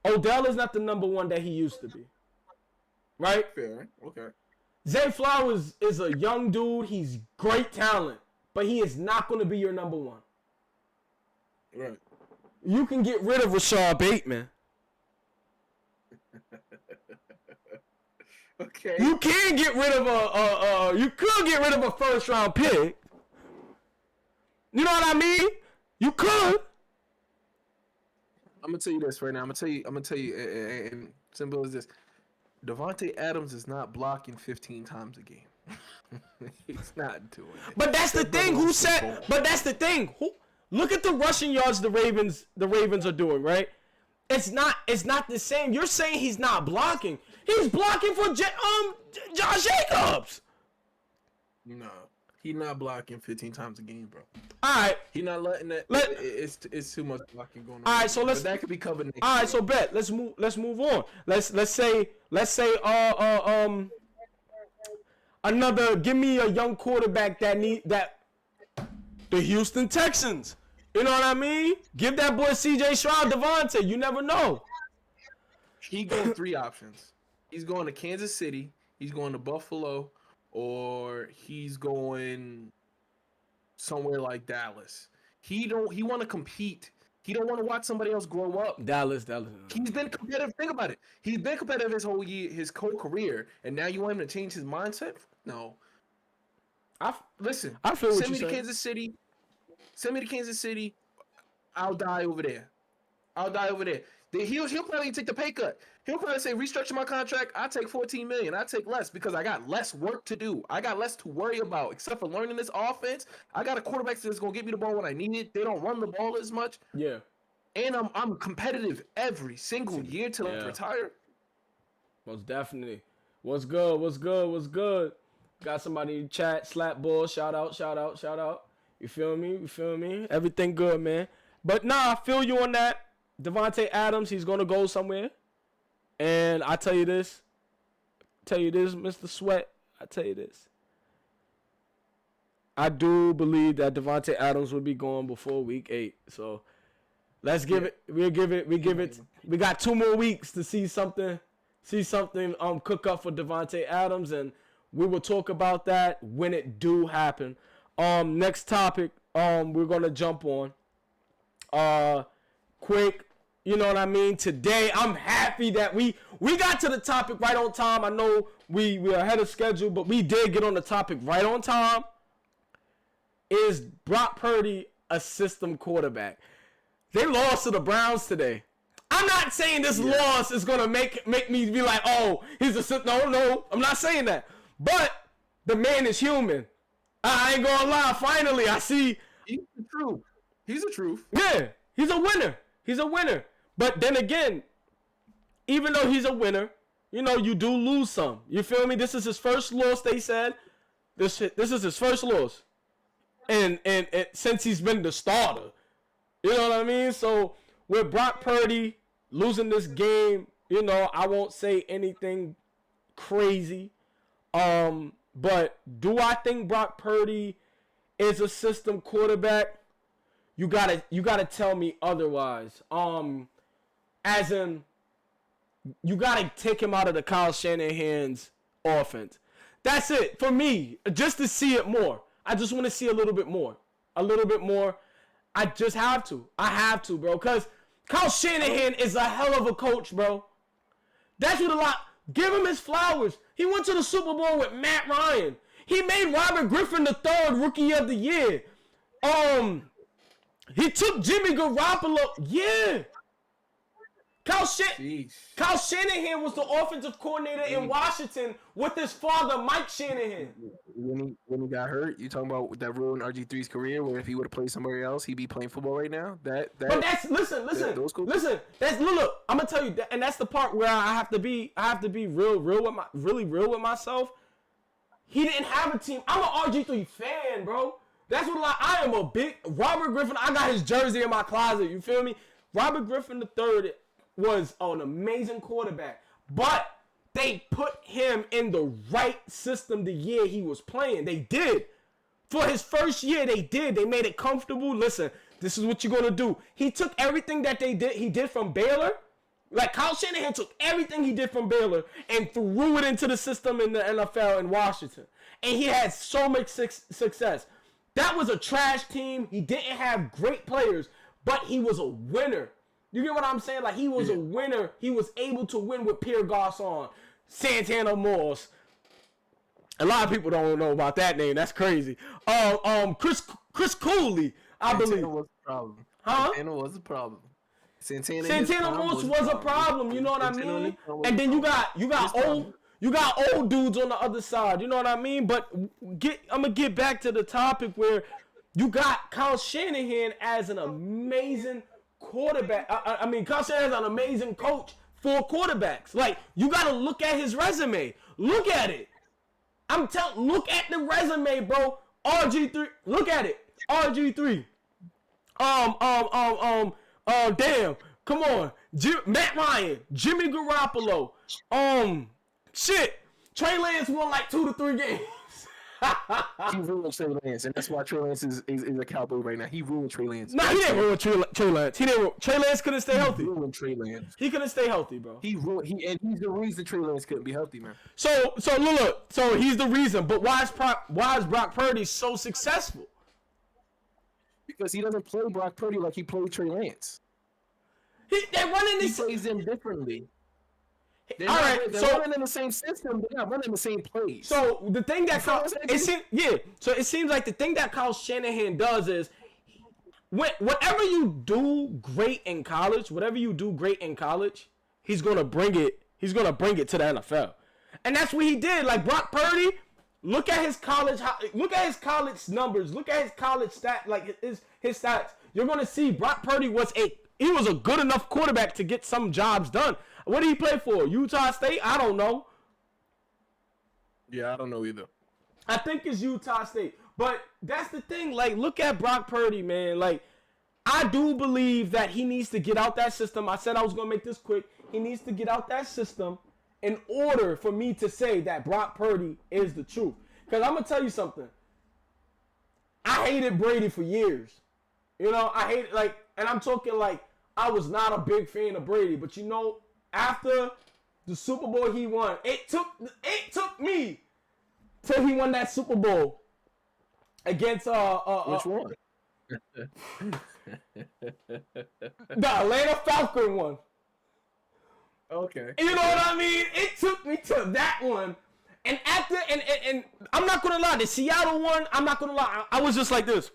Odell is not the number one that he used to be. Right? Fair. Okay. Zay Flowers is a young dude. He's great talent. But he is not going to be your number one. Right. You can get rid of Rashad Bateman. Okay. You can get rid of you could get rid of a first round pick. You know what I mean? You could. I'm gonna tell you this right now. I'm gonna tell you, and simple as this: Davante Adams is not blocking 15 times a game. He's not doing it. But that's the thing. Who said? But that's the thing. Look at the rushing yards the Ravens are doing. Right? It's not the same. You're saying he's not blocking. He's blocking for Josh Jacobs. No. He's not blocking 15 times a game, bro. All right. He's not letting that. It's too much blocking going on. All right, so that could be covered next all right, year. so bet. Let's move on. Let's say give me a young quarterback that the Houston Texans. You know what I mean? Give that boy C.J. Stroud, Devontae. You never know. He going 3 options. He's going to Kansas City. He's going to Buffalo, or he's going somewhere like Dallas. He want to compete. He don't want to watch somebody else grow up. Dallas. He's been competitive. Think about it. He's been competitive his whole career, and now you want him to change his mindset? No. Listen. I feel what send me you're to saying. Kansas City. Send me to Kansas City. I'll die over there. He'll probably take the pay cut. He'll probably say, restructure my contract. I take $14 million. I take less because I got less work to do. I got less to worry about except for learning this offense. I got a quarterback that's gonna get me the ball when I need it. They don't run the ball as much. Yeah. And I'm competitive every single year till I retire. Most definitely. What's good? Got somebody in chat. Slap ball. Shout out. You feel me? Everything good, man. But nah, I feel you on that. Devontae Adams, he's gonna go somewhere. And I tell you this, Mr. Sweat, I tell you this. I do believe that Devontae Adams will be gone before week 8. So let's give it. We got 2 more weeks to see something cook up for Devontae Adams, and we will talk about that when it do happen. Next topic, we're gonna jump on. Quick. You know what I mean? Today, I'm happy that we got to the topic right on time. I know we're ahead of schedule, but we did get on the topic right on time. Is Brock Purdy a system quarterback? They lost to the Browns today. I'm not saying this loss is going to make me be like, oh, he's a system. No, I'm not saying that. But the man is human. I ain't going to lie. Finally, I see. He's the truth. Yeah, he's a winner. But then again, even though he's a winner, you know, you do lose some. You feel me? This is his first loss, they said. This is his first loss. And since he's been the starter. You know what I mean? So with Brock Purdy losing this game, you know, I won't say anything crazy. But do I think Brock Purdy is a system quarterback? You gotta tell me otherwise. As in, you gotta take him out of the Kyle Shanahan's offense. That's it for me. Just to see it more. I just want to see a little bit more. I just have to. I have to, bro. Because Kyle Shanahan is a hell of a coach, bro. That's what a lot. Give him his flowers. He went to the Super Bowl with Matt Ryan. He made Robert Griffin III Rookie of the Year. He took Jimmy Garoppolo. Yeah. Kyle Shanahan was the offensive coordinator in Washington with his father, Mike Shanahan. When he got hurt, you talking about that ruined RG3's career, where if he would have played somewhere else, he'd be playing football right now? But that's listen. That's look. I'm gonna tell you that, and that's the part where I have to be real with myself. He didn't have a team. I'm an RG3 fan, bro. That's what I am a big Robert Griffin. I got his jersey in my closet. You feel me? Robert Griffin III was an amazing quarterback, but they put him in the right system the year he was playing. They did. For his first year, they did. They made it comfortable. Listen, this is what you're going to do. He took everything that he did from Baylor. Like, Kyle Shanahan took everything he did from Baylor and threw it into the system in the NFL in Washington. And he had so much success. That was a trash team. He didn't have great players, but he was a winner. You get what I'm saying? Like, he was a winner. He was able to win with Pierre Garçon, Santana Moss. A lot of people don't know about that name. That's crazy. Chris Cooley, I believe. Santana was a problem. Huh? Santana was a problem. Santana Moss was a problem. You know what I mean? And then you got old dudes on the other side. You know what I mean? But I'm gonna get back to the topic where you got Kyle Shanahan as an amazing quarterback. Kyle Shanahan is an amazing coach for quarterbacks. Like, you got to look at his resume. Look at it. Look at the resume, bro. RG3. Look at it. RG3. Damn. Come on. Matt Ryan. Jimmy Garoppolo. Shit. Trey Lance won like 2 to 3 games. He ruined Trey Lance, and that's why Trey Lance is a Cowboy right now. He ruined Trey Lance. Nah, he didn't ruin Trey Lance. Trey Lance couldn't stay healthy. He ruined Trey Lance. He couldn't stay healthy, bro. And he's the reason Trey Lance couldn't be healthy, man. So look. So he's the reason. But why is Brock Purdy so successful? Because he doesn't play Brock Purdy like he played Trey Lance. They're running He plays them differently. They're so running in the same system. They're not running the same plays. So the thing that it seems like the thing that Kyle Shanahan does is whatever you do great in college, he's gonna bring it to the NFL, and that's what he did. Like Brock Purdy, look at his college numbers, look at his college his stats. You're gonna see Brock Purdy was a good enough quarterback to get some jobs done. What did he play for? Utah State? I don't know. Yeah, I don't know either. I think it's Utah State. But that's the thing. Like, look at Brock Purdy, man. Like, I do believe that he needs to get out that system. I said I was going to make this quick. He needs to get out that system in order for me to say that Brock Purdy is the truth. Because I'm going to tell you something. I hated Brady for years. You know, and I'm talking like I was not a big fan of Brady. But, you know, after the Super Bowl he won, it took me till he won that Super Bowl against which one? The Atlanta Falcon one. Okay. You know what I mean? It took me to that one. And after and I'm not gonna lie, the Seattle one, I'm not gonna lie, I was just like this.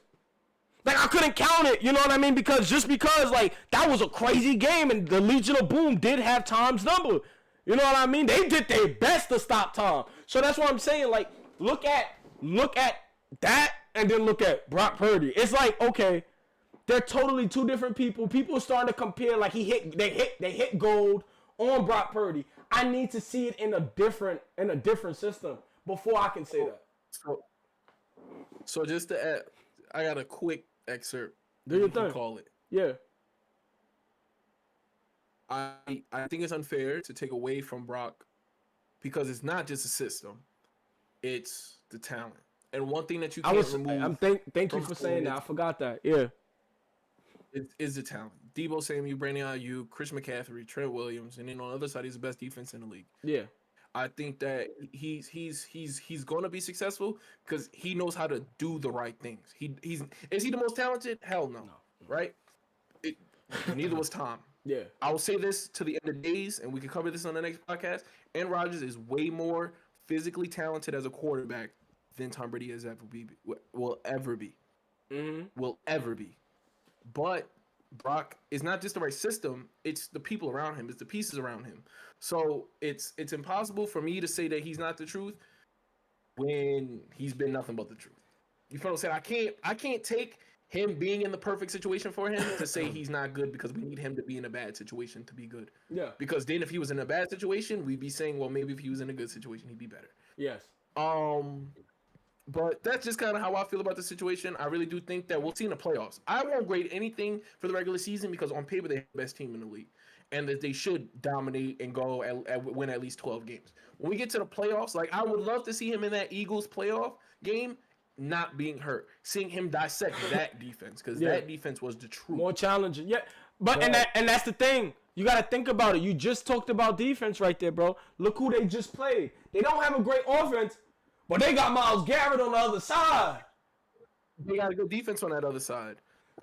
Like, I couldn't count it, you know what I mean? Because like, that was a crazy game, and the Legion of Boom did have Tom's number. You know what I mean? They did their best to stop Tom. So that's what I'm saying. Like, look at that, and then look at Brock Purdy. It's like, okay, they're totally two different people. People are starting to compare, like, they hit gold on Brock Purdy. I need to see it in a different system before I can say that. So just to add, I got a quick excerpt. Do your thing. Call it. Yeah. I think it's unfair to take away from Brock because it's not just a system; it's the talent. And one thing that you can't remove. Thank you for saying that. I forgot that. Yeah. Is the talent. Debo Samuel, Brandon Ayuk, Chris McCaffrey, Trent Williams, and then on the other side, he's the best defense in the league. Yeah. I think that he's going to be successful because he knows how to do the right things. Is he the most talented? Hell no. Right? Neither was Tom. Yeah. I will say this to the end of days, and we can cover this on the next podcast. Aaron Rodgers is way more physically talented as a quarterback than Tom Brady will ever be. Mm-hmm. Will ever be. But Brock is not just the right system, it's the people around him, it's the pieces around him. So it's impossible for me to say that he's not the truth when he's been nothing but the truth. You feel what I'm saying? I can't take him being in the perfect situation for him to say he's not good because we need him to be in a bad situation to be good. Yeah. Because then if he was in a bad situation, we'd be saying, well, maybe if he was in a good situation, he'd be better. Yes. But that's just kind of how I feel about the situation. I really do think that we'll see in the playoffs. I won't grade anything for the regular season because on paper they're the best team in the league, and that they should dominate and go win at least 12 games. When we get to the playoffs, like I would love to see him in that Eagles playoff game, not being hurt, seeing him dissect that defense because that defense was the truth. More challenging, yeah. But and that's the thing. You got to think about it. You just talked about defense right there, bro. Look who they just played. They don't have a great offense. But they got Myles Garrett on the other side. They got a good defense on that other side.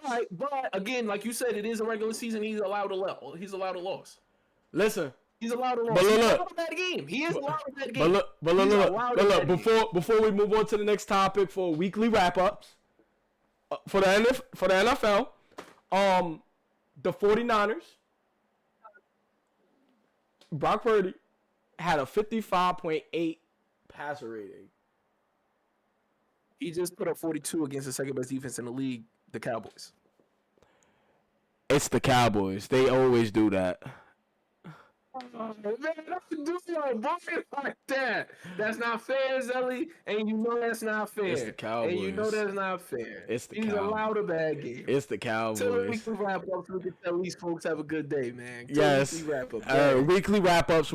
All right, but again, like you said, it is a regular season. He's allowed a loss. Listen. He's allowed a loss. But he's allowed a bad game. He is allowed a bad game. But look. Before we move on to the next topic for weekly wrap-ups, for the NFL, the 49ers, Brock Purdy had a 55.8 passer rating. He just put up 42 against the second best defense in the league, the Cowboys. It's the Cowboys. They always do that. Man, don't do it like that. That's not fair, Zelly, and you know that's not fair. It's the Cowboys. And you know that's not fair. It's the He's allowed a bad game. It's the Cowboys. So we can wrap up so we can tell these folks have a good day, man. Yes. Weekly wrap-ups.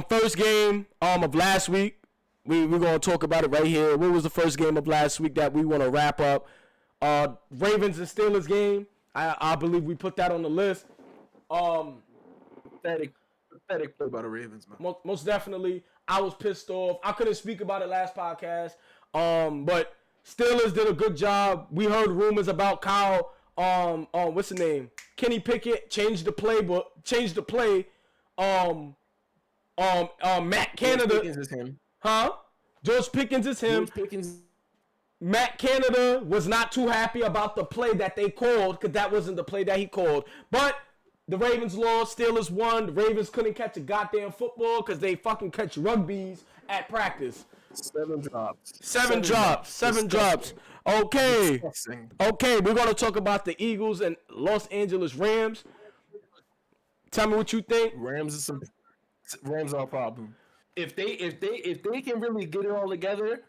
First game of last week, we're gonna talk about it right here. What was the first game of last week that we want to wrap up? Ravens and Steelers game. I believe we put that on the list. Pathetic play by the Ravens, man. Most definitely, I was pissed off. I couldn't speak about it last podcast. But Steelers did a good job. We heard rumors about Kyle. What's the name? Kenny Pickett changed the play. Matt Canada. George Pickens is him. Huh? George Pickens is him. George Pickens. Matt Canada was not too happy about the play that they called because that wasn't the play that he called. But the Ravens lost. Steelers won. The Ravens couldn't catch a goddamn football because they fucking catch rugbies at practice. 7 drops. Seven drops. Okay. Disgusting. Okay, we're going to talk about the Eagles and Los Angeles Rams. Tell me what you think. Rams are a problem. If they can really get it all together,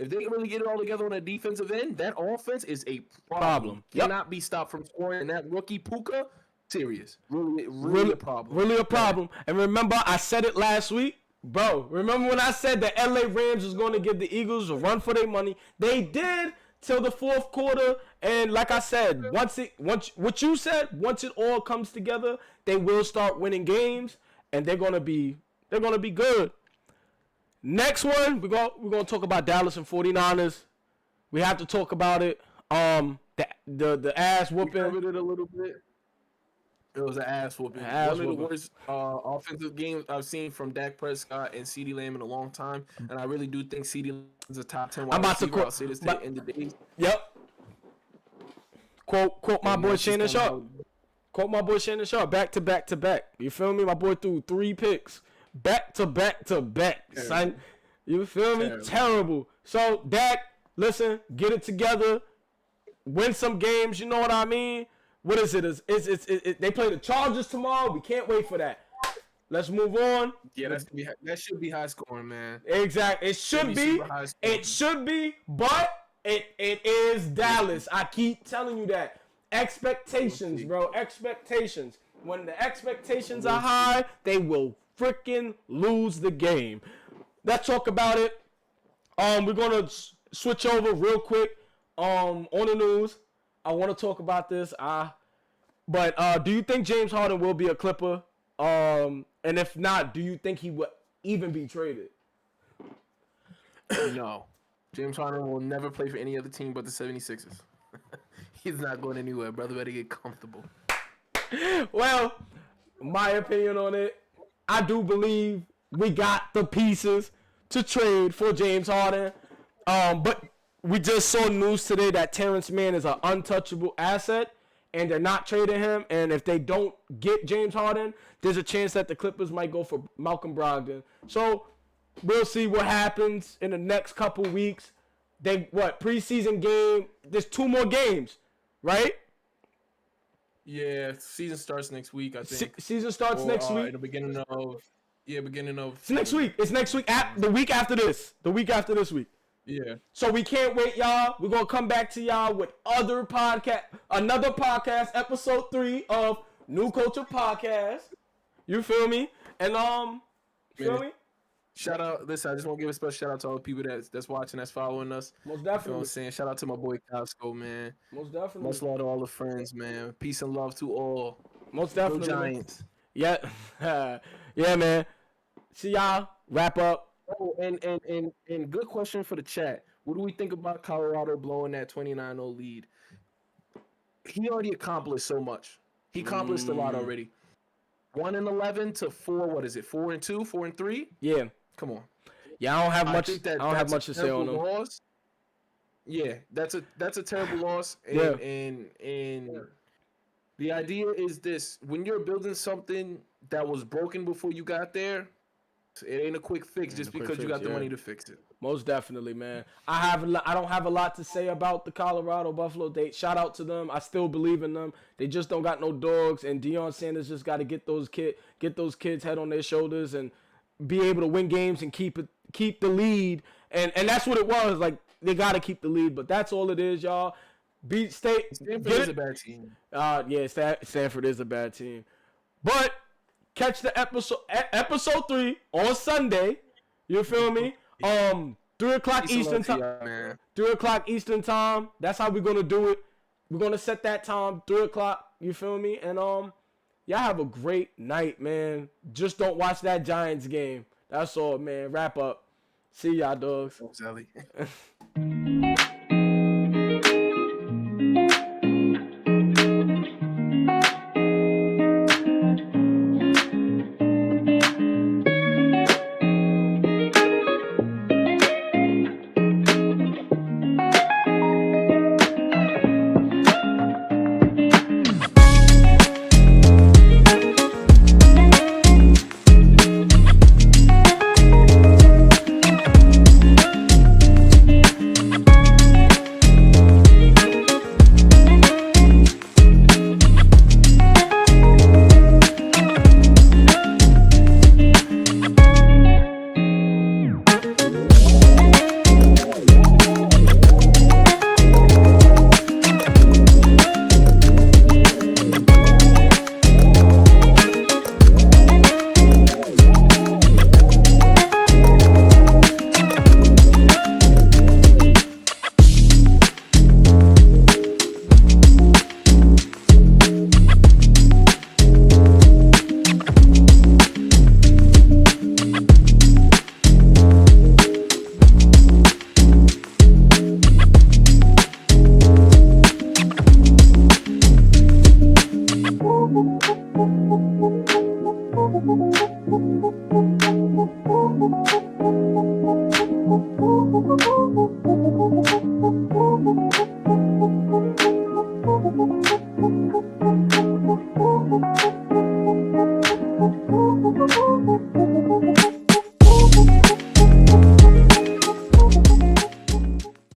on the defensive end, that offense is a problem. Yep. Cannot be stopped from scoring. And that rookie Puka, serious. Really a problem. Really a problem. And remember, I said it last week. Bro, remember when I said the LA Rams was going to give the Eagles a run for their money? They did till the fourth quarter. And like I said, once it all comes together, they will start winning games, and they're gonna be good. Next one, we're gonna talk about Dallas and 49ers. We have to talk about it. The ass We whooping. covered it a little bit. It was an ass whooping. One of the worst offensive games I've seen from Dak Prescott and CeeDee Lamb in a long time, and I really do think CeeDee Lamb is a top 10 wide receiver. I'll say this to the end of the day. Yep. Quote my boy Shannon Sharp. Quote my boy Shannon Sharp. Back to back to back. You feel me? My boy threw 3 picks. Back to back to back, son. You feel me? Terrible. So, Dak, listen, get it together. Win some games, you know what I mean? What is it? They play the Chargers tomorrow. We can't wait for that. Let's move on. Yeah, that should be high scoring, man. Exactly. It should be. It should be, but it is Dallas. I keep telling you that. Expectations, bro. Expectations. When the expectations are high, they will freaking lose the game. Let's talk about it. We're gonna switch over real quick. On the news, I want to talk about this. But do you think James Harden will be a Clipper? And if not, do you think he would even be traded? No. James Harden will never play for any other team but the 76ers. He's not going anywhere. Brother better get comfortable. Well, my opinion on it, I do believe we got the pieces to trade for James Harden. But we just saw news today that Terrence Mann is an untouchable asset, and they're not trading him. And if they don't get James Harden, there's a chance that the Clippers might go for Malcolm Brogdon. So we'll see what happens in the next couple weeks. Preseason game? There's 2 more games, right? Yeah, season starts next week, I think. Season starts next week. At the beginning of. It's next week. It's next week. The week after this. The week after this week. Yeah. So we can't wait, y'all. We're going to come back to y'all with another podcast, episode 3 of New Culture Podcast. You feel me? And, feel me? Shout out, listen, I just want to give a special shout out to all the people that's watching, that's following us. Most definitely. You know what I'm saying? Shout out to my boy Costco, man. Most definitely. Much love to all the friends, man. Peace and love to all. Most definitely. Go Giants. Yeah. Yeah, man. See y'all. Wrap up. Oh, and good question for the chat. What do we think about Colorado blowing that 29-0 lead? He already accomplished so much. He accomplished a lot already. 1-11 to 4. What is it? 4-2, 4-3. Yeah. Come on. Yeah, I don't have much to say on them. Loss. Yeah, that's a terrible loss. And the idea is this: when you're building something that was broken before you got there, it ain't a quick fix just because you got the money to fix it. Most definitely, man. I don't have a lot to say about the Colorado Buffalo. Shout out to them. I still believe in them. They just don't got no dogs, and Deion Sanders just got to get those kids head on their shoulders and be able to win games and keep the lead. And that's what it was. Like, they got to keep the lead, but that's all it is, y'all. Stanford is a bad team. Yeah, Stanford is a bad team. But catch the episode 3 on Sunday. You feel me? 3 o'clock Peace and Eastern love to time. y'all, man. 3 o'clock Eastern time. That's how we're gonna do it. We're gonna set that time, 3 o'clock. You feel me? And y'all have a great night, man. Just don't watch that Giants game. That's all, man. Wrap up. See y'all, dogs. Zelly. Thank you.